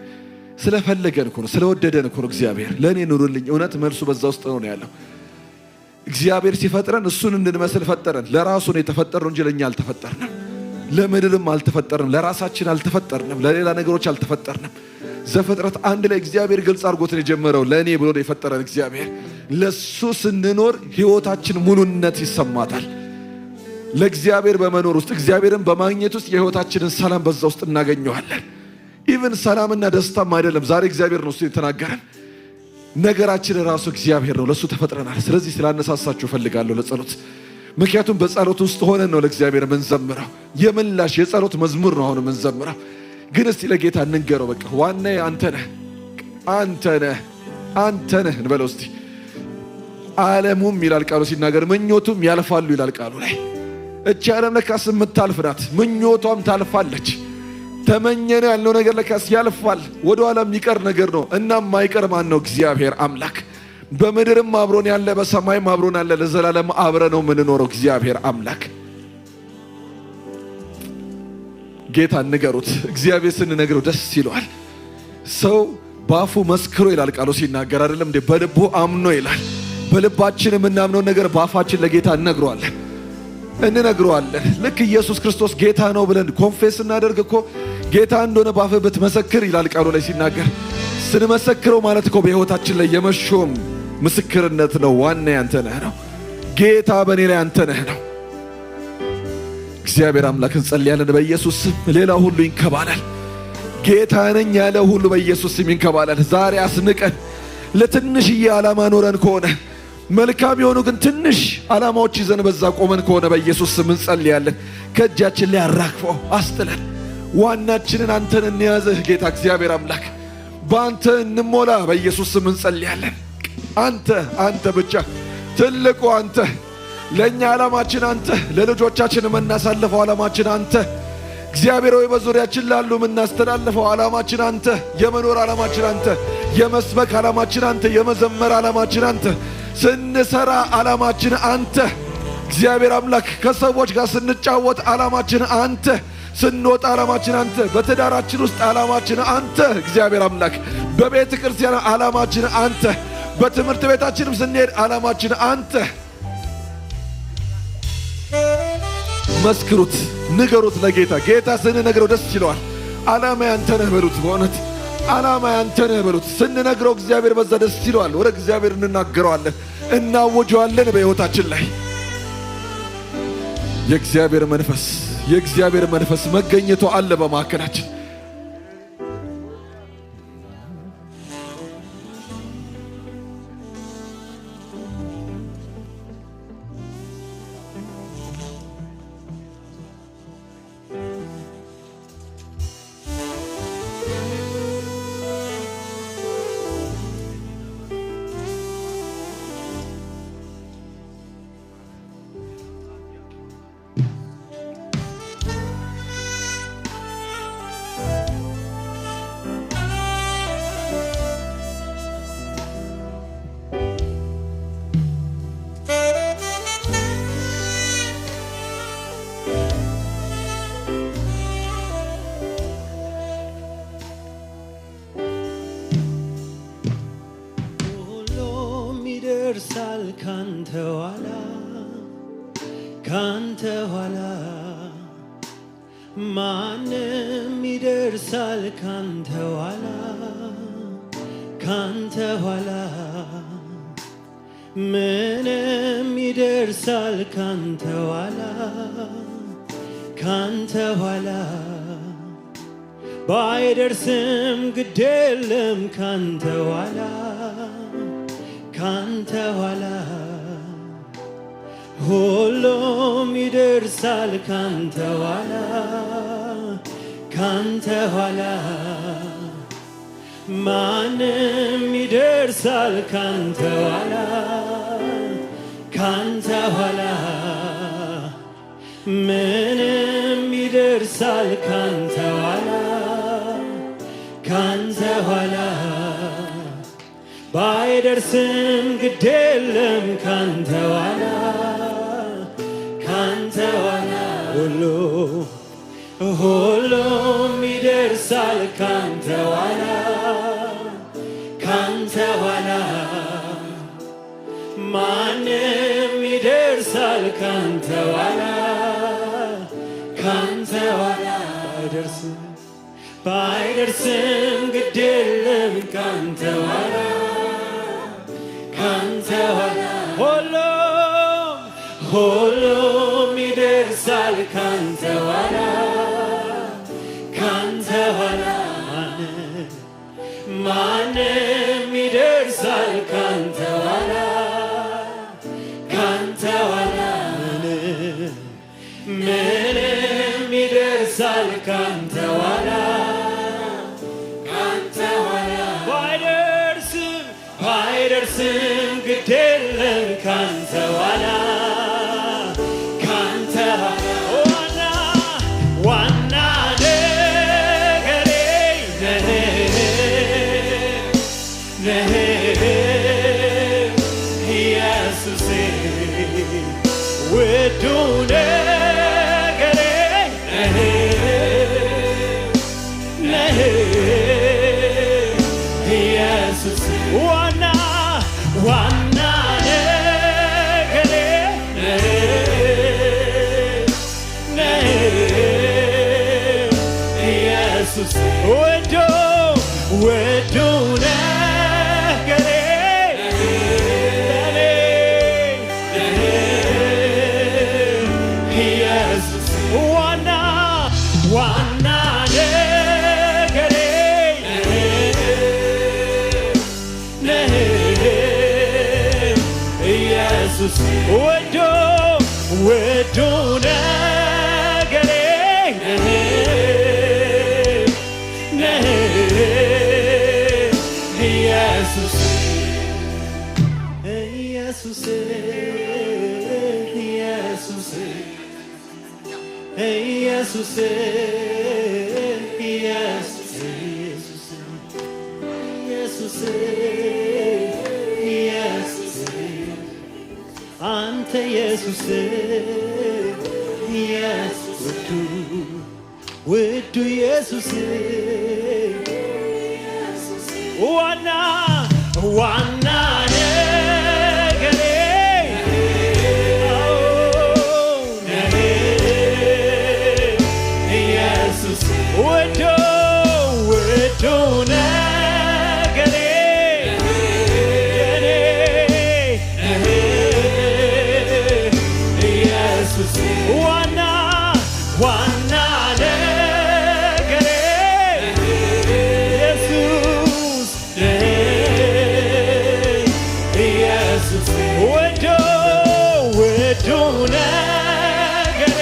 ስለፈለገን እኮ ነው፣ ስለወደደን እኮ ነው። እግዚአብሔር ለኔ ኑሩልኝ። እውነት መልሱ በዛ ውስጥ ነው ያለው። እግዚአብሔር ሲፈጥረን እሱን እንድንመስል ፈጠረን። ለራሱ ነው የተፈጠረው እንጂ ለኛ አልተፈጠርንም። ለምድርም አልተፈጠርንም፣ ለራሳችን አልተፈጠርንም፣ ለሌላ ነገሮች አልተፈጠርንም። ዘፍጥረት 1 ላይ እግዚአብሔር ግልጽ አድርጎትን የጀመረው ለኔ ብሎ ነው የፈጠረን። እግዚአብሔር ለሱ ስንኖር ህይወታችን ሙሉነት ይሰማታል። ለእግዚአብሔር በመኖር ውስጥ እግዚአብሔርን በማግኘት ውስጥ የህይወታችንን ሰላም በዛ ውስጥ እናገኘዋለን። ኢቭን ሰላምና ደስታም አይደለም፣ ዛሬ እግዚአብሔር ነው እሱ የተናገረን። ነገራችን ራሱ እግዚአብሔር ነው፣ ለሱ ተፈጥረናል። ስለዚህ ስላነሳሳችሁ ፈልጋለሁ ለጸሎት። ምክንያቱም በጸሎት ውስጥ ሆነን ነው ለእግዚአብሔር የምንዘምረው። የምላሽ የጸሎት መዝሙር ነው አሁን የምንዘምረው። ግን እስቲ ለጌታ እንንገረው። በቃ ዋናዬ አንተ ነህ፣ አንተ ነህ፣ አንተ ነህ እንበለው እስቲ። ዓለሙም ይላል ቃሉ ሲናገር ምኞቱም ያልፋሉ ይላል ቃሉ ላይ። እቺ ዓለም ለካስ የምታልፍ ናት፣ ምኞቷም ታልፋለች። ተመኘነ ያለው ነገር ለካስ ያልፋል፣ ወደ ኋላ የሚቀር ነገር ነው። እና የማይቀር ማን ነው? እግዚአብሔር አምላክ። በምድርም አብሮን ያለ በሰማይም አብሮን ያለ ለዘላለም አብረ ነው የምንኖረው እግዚአብሔር አምላክ። ጌታ ንገሩት። እግዚአብሔር ስንነግረው ደስ ይለዋል። ሰው ባፉ መስክሮ ይላል ቃሉ ሲናገር አይደለም እንዴ? በልቡ አምኖ ይላል። በልባችን የምናምነው ነገር ባፋችን ለጌታ እንነግረዋለን። ልክ ኢየሱስ ክርስቶስ ጌታ ነው ብለን ኮንፌስ እናደርግ እኮ ጌታ እንደሆነ ባፍ ብትመሰክር ይላል ቃሉ ላይ ሲናገር፣ ስንመሰክረው ማለት እኮ በህይወታችን ላይ የመሾም ምስክርነት ነው። ዋና ያንተ ነህ ነው። ጌታ በእኔ ላይ አንተ ነህ ነው። እግዚአብሔር አምላክ እንጸልያለን በኢየሱስ ስም። ሌላ ሁሉ ይንከባላል። ጌታ ነኝ ያለ ሁሉ በኢየሱስ ስም ይንከባላል። ዛሬ አስንቀን ለትንሽዬ ዓላማ ኖረን ከሆነ መልካም የሆኑ ግን ትንሽ ዓላማዎች ይዘን በዛ ቆመን ከሆነ በኢየሱስ ስም እንጸልያለን። ከእጃችን ላይ አራግፈው አስጥለን ዋናችንን አንተን እንያዝህ ጌታ እግዚአብሔር አምላክ። በአንተ እንሞላ በኢየሱስ ስም እንጸልያለን። አንተ ብቻ ትልቁ አንተ፣ ለእኛ ዓላማችን አንተ፣ ለልጆቻችን የምናሳልፈው ዓላማችን አንተ እግዚአብሔር ሆይ፣ በዙሪያችን ላሉ የምናስተላልፈው ዓላማችን አንተ፣ የመኖር ዓላማችን አንተ፣ የመስበክ ዓላማችን አንተ፣ የመዘመር ዓላማችን አንተ፣ ስንሰራ ዓላማችን አንተ እግዚአብሔር አምላክ። ከሰዎች ጋር ስንጫወት ዓላማችን አንተ፣ ስንወጣ ዓላማችን አንተ፣ በትዳራችን ውስጥ ዓላማችን አንተ እግዚአብሔር አምላክ፣ በቤተ ክርስቲያን ዓላማችን አንተ፣ በትምህርት ቤታችንም ስንሄድ ዓላማችን አንተ። መስክሩት፣ ንገሩት ለጌታ። ጌታ ስንነግረው ደስ ይለዋል። ዓላማ ያንተ ነህ በሉት። በእውነት ዓላማ ያንተ ነህ በሉት። ስንነግረው እግዚአብሔር በዛ ደስ ይለዋል። ወደ እግዚአብሔር እንናገረዋለን፣ እናወጀዋለን በሕይወታችን ላይ። የእግዚአብሔር መንፈስ መገኘቱ አለ በማዕከላችን። ካንተ ኋላ ማንም ይደርሳል ካንተ ኋላ ምንም ይደርሳል ካንተ ኋላ ባይደርስም ግድ የለም ካንተ ኋላ ሁሉም ይደርሳል ካንተ ኋላ ማንም ይደርሳል ካንተ ኋላ ምንም ይደርሳል ካንተ ኋላ ባይደርስም ግድ የለም ካንተ ኋላ ሁሉም ይደርሳል ካንተ ኋላ ማንም ይደርሳል ካንተ ኋላ ባይደርስም ግድ የለም ካንተ ኋላ ሁሉም ይደርሳል ካንተ ኋላ ማንም ይደርሳል ካንተ ኋላ ምንም ይደርሳል ካንተ ኋላ ባይደርስም ግድ የለም ካንተ ኋላ ዋና ነገሬ ነህ ኢየሱሴ ውዱ ነገሬ ነህ ኢየሱስ ዋና ነገሬ ነህ ኢየሱስ ውዱ ነገሬ ኢየሱስ ዋና ነገሬ ነህ ኢየሱስ ውዱ ነገሬ ነህ ኢየሱስ አንተ ኢየሱስ ውዱ ኢየሱስ ዋና ነገሬ ኢየሱስ ውዱ ነገሬ ኢየሱስ ዋና ነገሬ ኢየሱስ ኢየሱስ ውዱ ነገሬ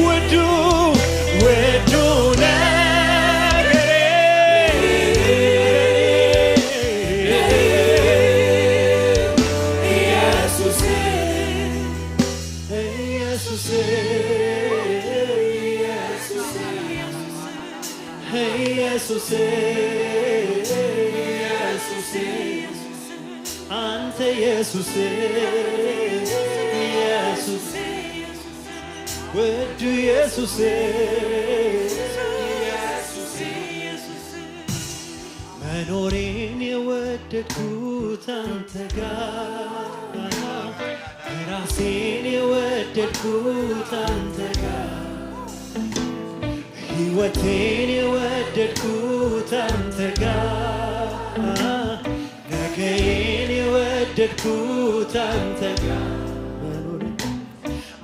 ውዱ ውዱ ነገሬ ኢየሱስ ኢየሱስ ኢየሱስ ኢየሱስ አንተ ኢየሱስ ኢየሱስ ውዱ ኢየሱስ መኖሬን የወደድኩት አንተ ጋር ራሴን የወደድኩት አንተ ጋር ሕይወቴን የወደድኩት አንተ ጋር ነገዬን የወደድኩት አንተ ጋር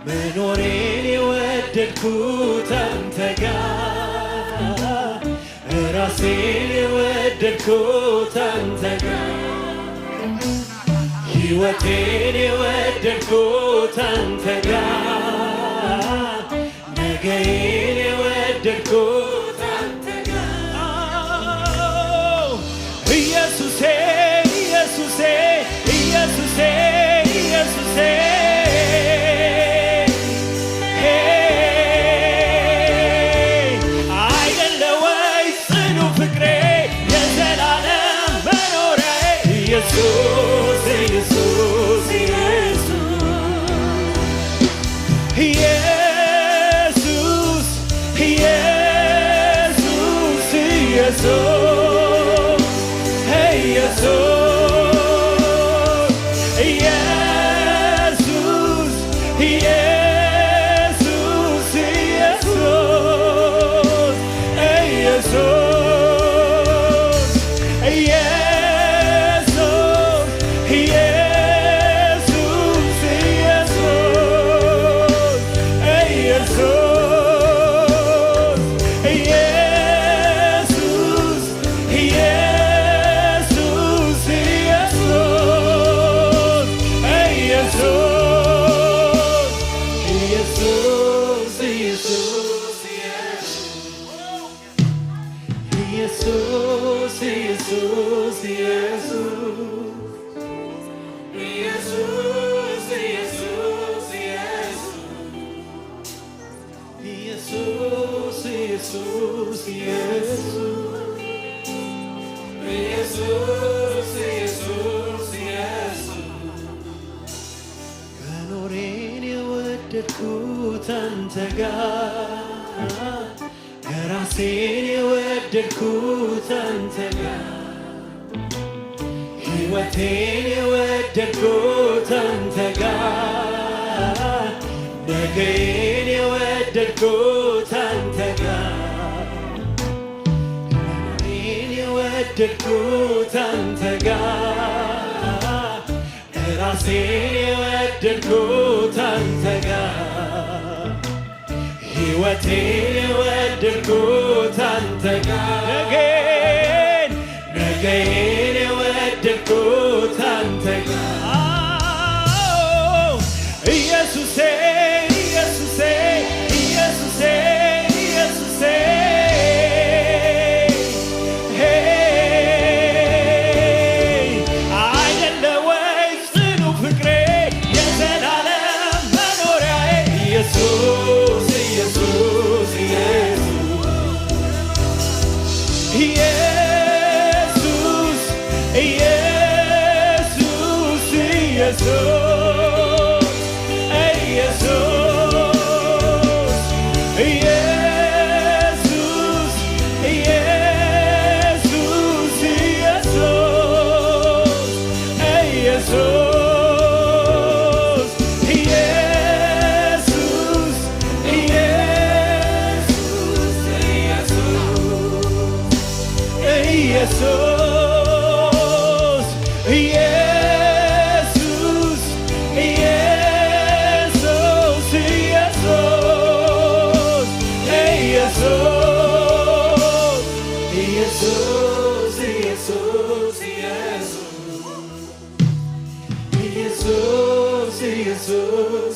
መኖሬን የወደድኩት አንተ ጋር ራሴን የወደድኩት አንተ ጋር ሕይወቴን የወደድኩት አንተ ጋር ነገዬን የወደድኩት አንተ ጋር ኢየሱሴ ኢየሱሴ ኢየሱሴ ኢየሱሴ አይደለ ወይ ጽኑ ፍቅሬ የዘላለም መኖሪያዬ ኢየሱስ ኢየሱስ ኢየሱስ ኢየሱስ ኢየሱስ ኢየሱስ ኢየሱስ መኖሬን የወደድኩት አንተ ጋር ራሴን የወደድኩት አንተ ጋር ሕይወቴን የወደድኩት አንተ ጋር ነገዬን የወደድኩት አንተ ጋር መኖሬን የወደድኩት አንተ ጋር ራሴን የወደድኩት አንተ ጋር ሕይወቴን የወደድኩት አንተ ጋር ነገዬን የወደድኩት አንተ ጋር ኢየሱሴ ኢየሱሴ ኢየሱሴ ኢየሱሴ አይደለ ወይ ጽኑ ፍቅሬ የዘላለም መኖሪያዬ ኢየሱስ ኢየሱስ ኢየሱስ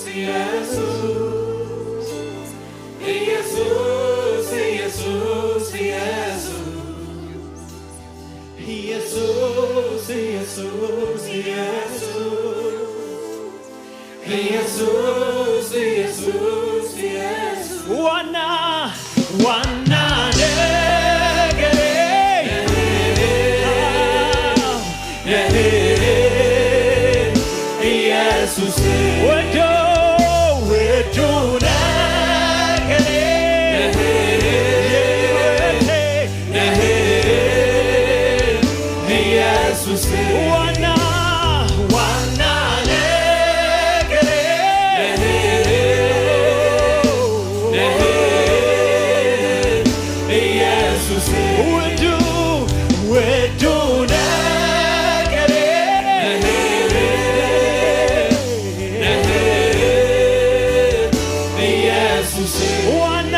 ኢየሱስ ኢየሱስ ኢየሱስ ኢየሱስ ኢየሱስ ኢየሱስ ኢየሱስ ኢየሱስ ዋና ዋና ነገሬ ኢየሱስ ወዶ ወዶ ነገሬ ኢየሱስ ዋና ዋና ነገሬ ኢየሱስ ውዱ ውዱ ነገሬ ኢየሱስ ዋና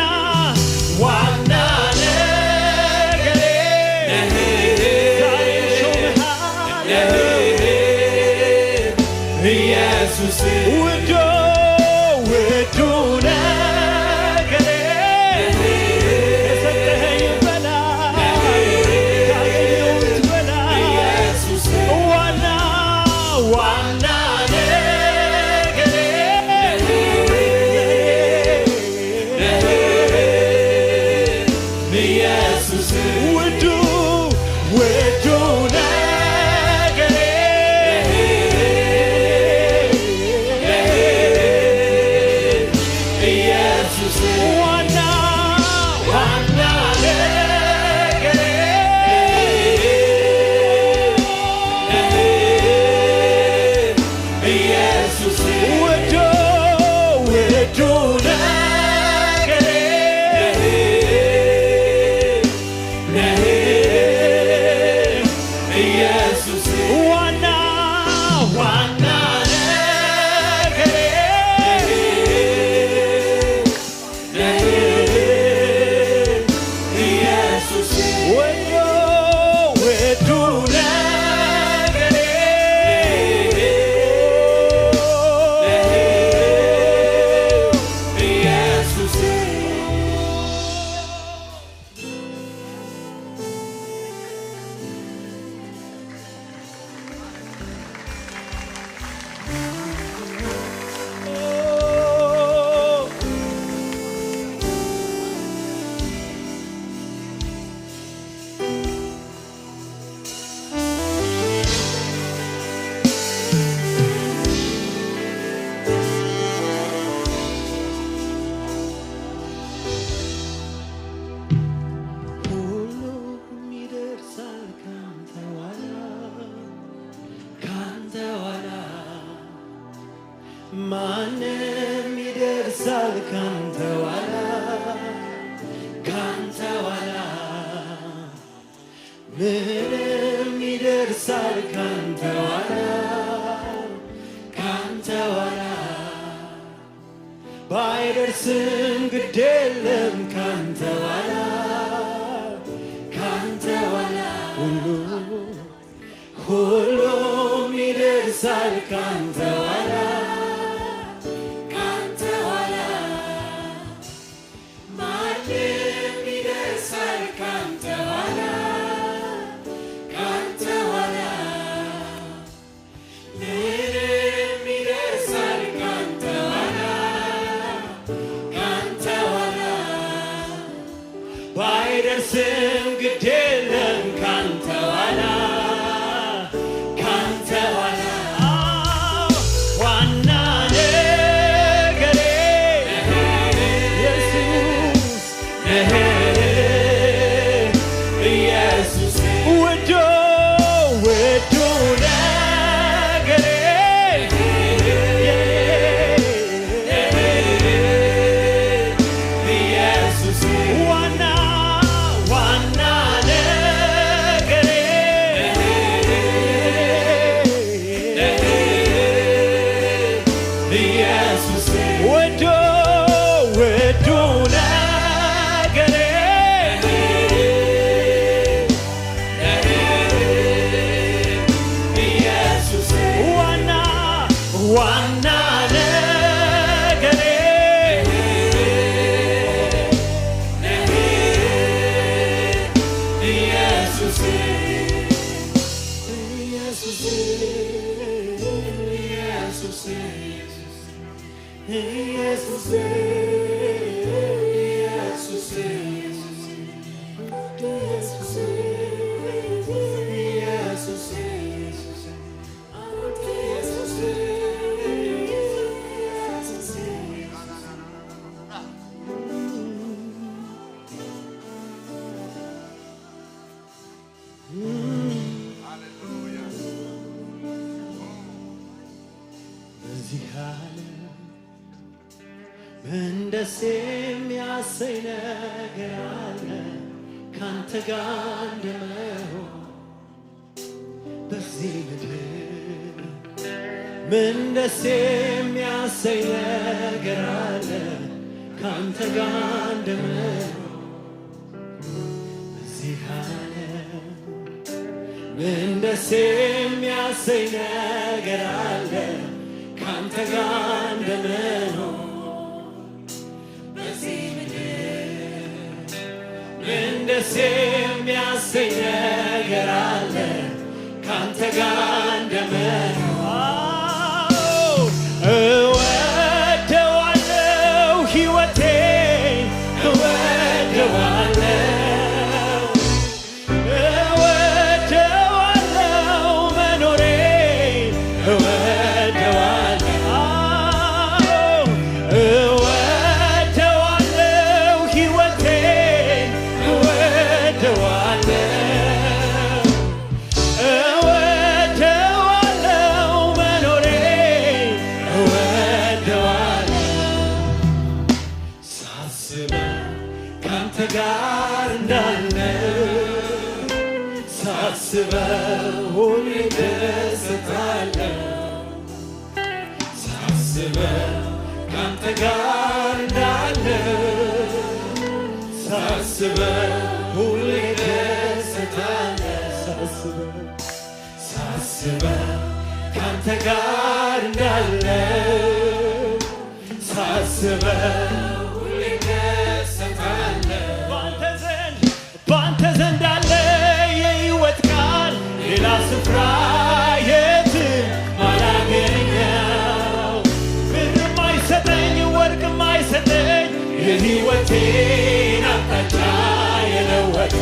ዋና ነገሬ ኢየሱስ ውዱ ውዱ ነገሬ ከሰጠኸኝ በላይ ካገኘሁት በላይ ኢየሱስ ዋና ዋና ነገሬ ኢየሱስ ውዱ ውዱ ነገሬ ኢየሱስ ዋና ዋና ነገሬ ኢየሱስ ውዱ ውዱ ነገሬ ኢየሱስ ዋና ዋና ነገሬ ኢየሱስ ወዶ ወዶ ነገሬ ኢየሱስ ሁሉም ይደርሳል ካንተ ኋላ ካንተ ኋላ ማንም ይደርሳል ካንተ ኋላ ካንተ ኋላ ምንም ይደርሳል ካንተ ኋላ ካንተ ኋላ ባይደርስም ግድ የለም ካንተ ኋላ ካንተ ኋላ ሁሉም ይደርሳል ካንተ ኋላ ካንተ ኋላ ማንም ይደርሳል ካንተ ኋላ ካንተ ኋላ ምንም ይደርሳል ካንተ ኋላ ካንተ ኋላ ባይደርስም ግድ የለም ካንተ ኋላ ካንተ ኋላ ዋና ነገሬ ኢየሱስ ኢየሱስ ውዱ ውዱ ነገሬ ኢየሱስ ዋና ዋና ነገሬ ኢየሱስ ውዱ ውዱ ነገሬ ኢየሱስ ዋና ዋና ነገሬ ኢየሱሴ ኢየሱሴ ኢየሱሴ ኢየሱሴ ምን ደስ የሚያሰኝ ነገር አለ ካንተ ጋር እንደመሆን በዚህ ምድር ምን ደስ የሚያሰኝ ነገር አለ ካንተ ጋር እንደመሆን በዚህ ዓለም ምን ደስ የሚያሰኝ ነገር አለ ካንተ ጋር እንደመሆን ምን ደስ የሚያሰኝ ነገር አለ ካንተ ጋር እንደመኖር እወደዋለሁ ሕይወቴን እወደዋለሁ መኖሬን ጋር እንዳለ ሳስበው ሁሌ ደስታለሁ ሳስበው ካንተ ጋር እንዳለ ሳስበው ሁሌ ደስታለሁ ሳስበው ካንተ ጋር እንዳለ ሳስበው ባንተ ዘንድ አለ የሕይወት ቃል ሌላ ስፍራ የትም አላገኘው ብርም አይሰጠኝ ወርቅም አይሰጠኝ የሕይወቴን አቅጣጫ የለወጠ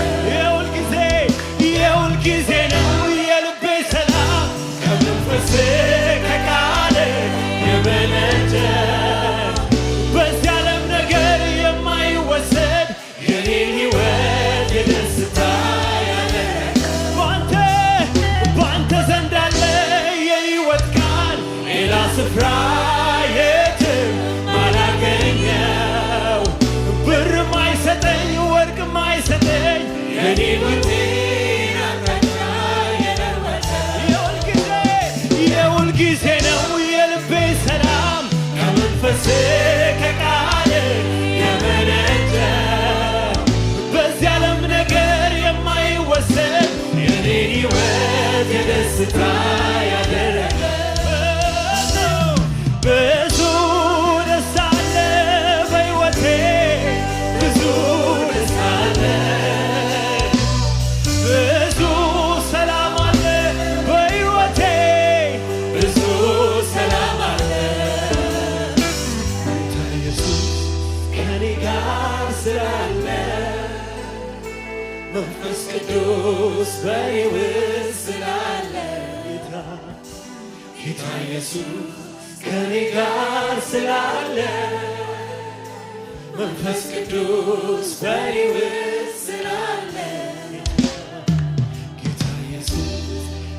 የሁልጊዜ ነው የልቤ ሰላም ከመንፈስ ከቃል የመነጨ በዚህ ዓለም ነገር የማይወሰድ የኔን ሕይወት የደስታ ያለ ባንተ ዘንድ አለ የሕይወት ቃል ሌላ ስፍራ የትም አላገኘው ብርም አይሰጠኝ ወርቅም አይሰጠኝ የኔን ሕይወቴን አቅጣጫ የለወጠ የሁልጊዜ ነው የልቤ ሰላም ከመንፈስ ከቃል የመነጨ በዚህ ዓለም ነገር የማይወሰድ የኔን ሕይወት የደስታ ያደረገ ብዙ ደስታ አለ በሕይወቴ ብዙ ደስታ አለ ብዙ ሰላም አለ በሕይወቴ ብዙ ሰላም አለ ጌታ ኢየሱስ ከኔ ጋር ስላለ መንፈስ ቅዱስ በኔ ውስጥ ስላለ ጌታ ኢየሱስ ከኔ ጋር ስላለ መንፈስ ቅዱስ በኔ ውስጥ ስላለ ጌታ ኢየሱስ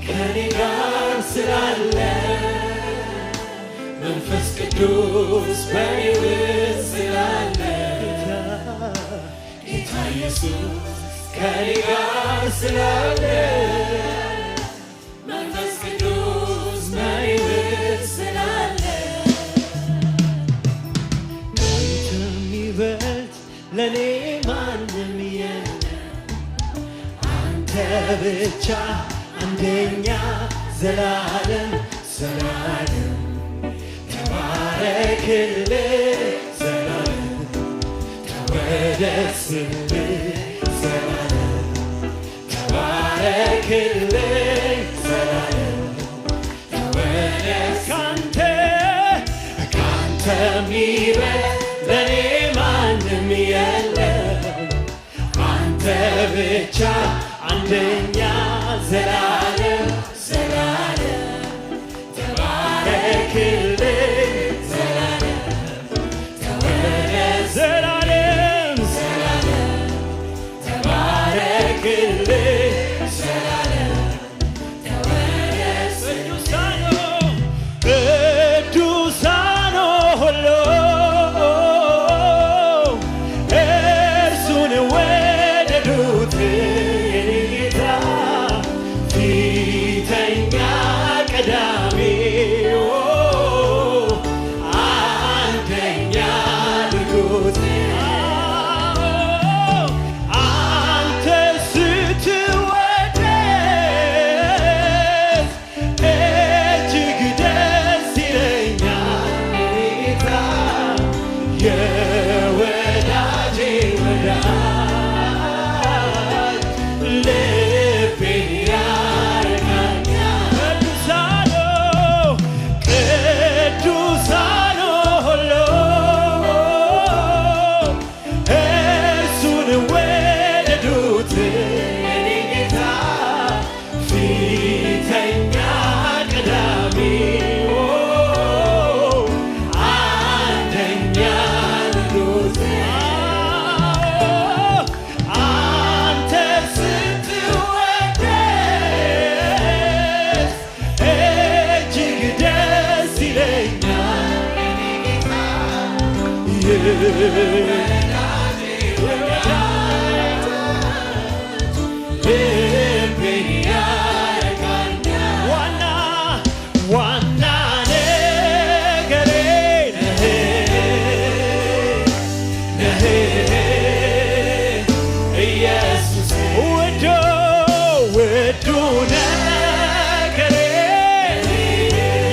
ከኔ ጋር ስላለ መንፈስ ቅዱስ በኔ ውስጥ ስላለ ጌታ ኢየሱስ ከኔ ጋር ስላለ መንፈስ ቅዱስ በኔ ውስጥ ስላለ ካንተ የሚበልጥ ለኔ ማንም የለም አንተ ብቻ አንደኛ ዘላለም ዘላለም ተባረክልኝ ዘላለም ተወደስልኝ ዘላለም ተባረክልኝ ዘላለም ተወደስ ካንተ የሚበልጥ ለኔ ማንም የለም። አንተ ብቻ አንደኛ ዘላለም ዘላለም ተባረክልኝ ዘላለም ተወደስ ዘላለም ዘላለም ተባረክልኝ ዘላለም ተወደስ ቅዱሳኑ ሁሉ እርሱን ወደዱት የኔ ጌታ ፊተኛ ቀዳሚ አንደኛ አድርጉት አንተ ስትወደስ እጅግ ደስ ይለኛል ጌታ የወዳጄ ወዳጅ ልቤን ያረካኛል። ቅዱሳኑ ሁሉ እርሱን ወደዱት የኔ ጌታ ፊተኛ ቀዳሚ አንደኛ አድርጉት አንተ ስትወደስ እጅግ ደስ ይለኛል የወዳጄ ወዳጅ ልቤን ያረካኛል። ዋና ነገሬ ነህ ኢየሱስ ውዱ ነገሬ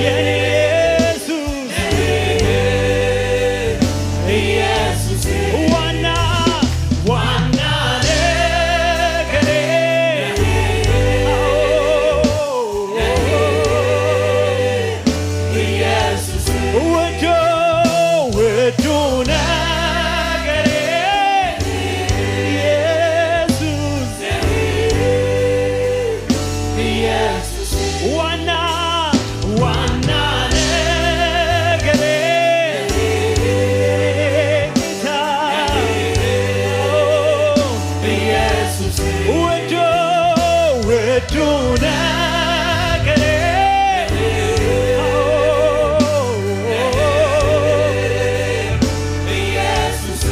የኔ ኢየሱስ ዋና ነገሬ ኢየሱስ ውዱ ነገሬ ኢየሱስ ዋና ነገሬ ጌታ ኢየሱስ ውዱ ነገሬ ኢየሱስ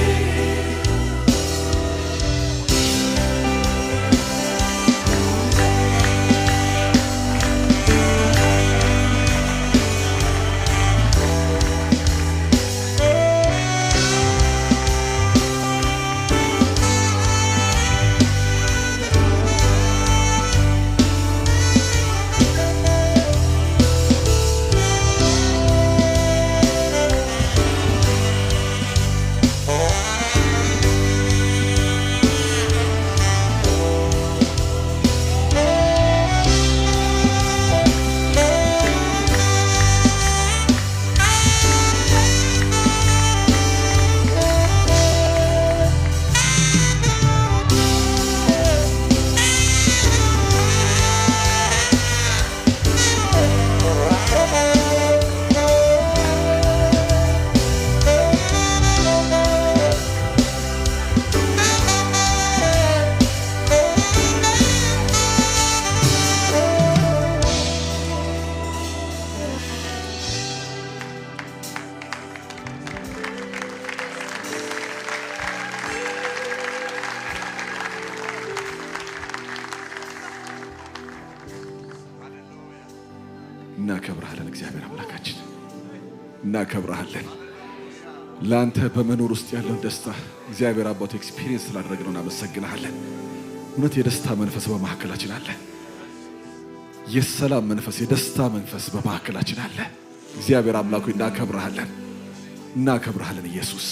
እናከብርሃለን። እግዚአብሔር አምላካችን እናከብርሃለን። ለአንተ በመኖር ውስጥ ያለው ደስታ እግዚአብሔር አባቱ ኤክስፒሪየንስ ስላደረግነው እናመሰግናለን። እውነት የደስታ መንፈስ በመካከላችን አለ። የሰላም መንፈስ፣ የደስታ መንፈስ በመካከላችን አለ። እግዚአብሔር አምላኩ እናከብርሃለን ኢየሱስ።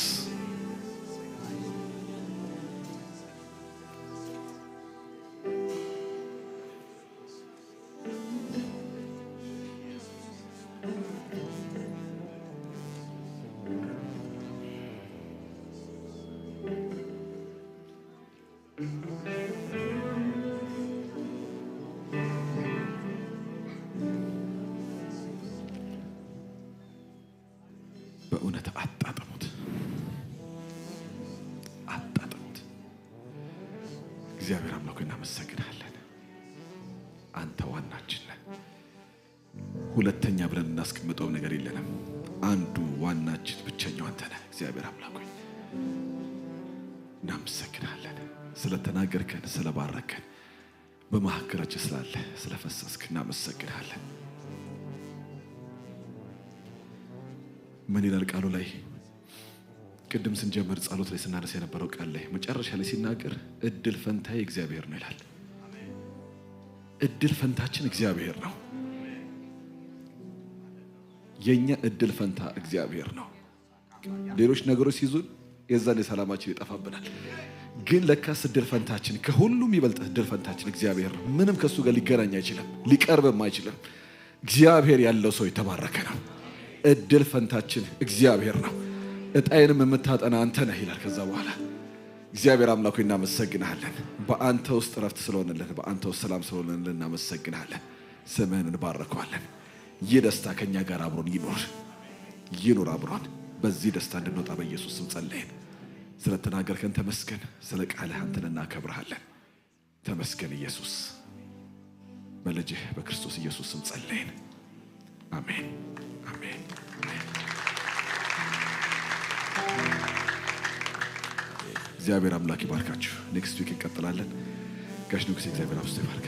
እግዚአብሔር አምላክ እናመሰግናለን። አንተ ዋናችን ነህ። ሁለተኛ ብለን እናስቀምጠው ነገር የለንም። አንዱ ዋናችን ብቸኛው አንተ ነህ። እግዚአብሔር አምላክ እናመሰግናለን። ስለተናገርከን፣ ስለባረከን፣ በመካከላችን ስላለ ስለፈሰስክ እናመሰግናለን። ምን ይላል ቃሉ ላይ? ቅድም ስንጀምር ጸሎት ላይ ስናነሳ የነበረው ቃል ላይ መጨረሻ ላይ ሲናገር እድል ፈንታዬ እግዚአብሔር ነው ይላል። እድል ፈንታችን እግዚአብሔር ነው። የኛ እድል ፈንታ እግዚአብሔር ነው። ሌሎች ነገሮች ሲይዙን የዛኔ ሰላማችን ይጠፋብናል። ግን ለካስ እድል ፈንታችን ከሁሉም ይበልጥ እድል ፈንታችን እግዚአብሔር ነው። ምንም ከሱ ጋር ሊገናኝ አይችልም፣ ሊቀርብም አይችልም። እግዚአብሔር ያለው ሰው የተባረከ ነው። እድል ፈንታችን እግዚአብሔር ነው። እጣዬንም የምታጠና አንተ ነህ ይላል። ከዛ በኋላ እግዚአብሔር አምላክ ሆይ እናመሰግናለን። በአንተ ውስጥ ረፍት ስለሆነልን፣ በአንተ ውስጥ ሰላም ስለሆነልን እናመሰግናለን። ስምህን እንባረከዋለን። ይህ ደስታ ከኛ ጋር አብሮን ይኑር አብሮን። በዚህ ደስታ እንድንወጣ በኢየሱስ ስም ጸለይን። ስለተናገርከን ተመስገን። ስለ ቃልህ አንተን እናከብርሃለን። ተመስገን ኢየሱስ። በልጅህ በክርስቶስ ኢየሱስ ስም ጸለይን። አሜን አሜን። እግዚአብሔር አምላክ ይባርካችሁ። ኔክስት ዊክ እንቀጥላለን። ጋሽ ንጉሴ እግዚአብሔር አብዝቶ ይባርክ።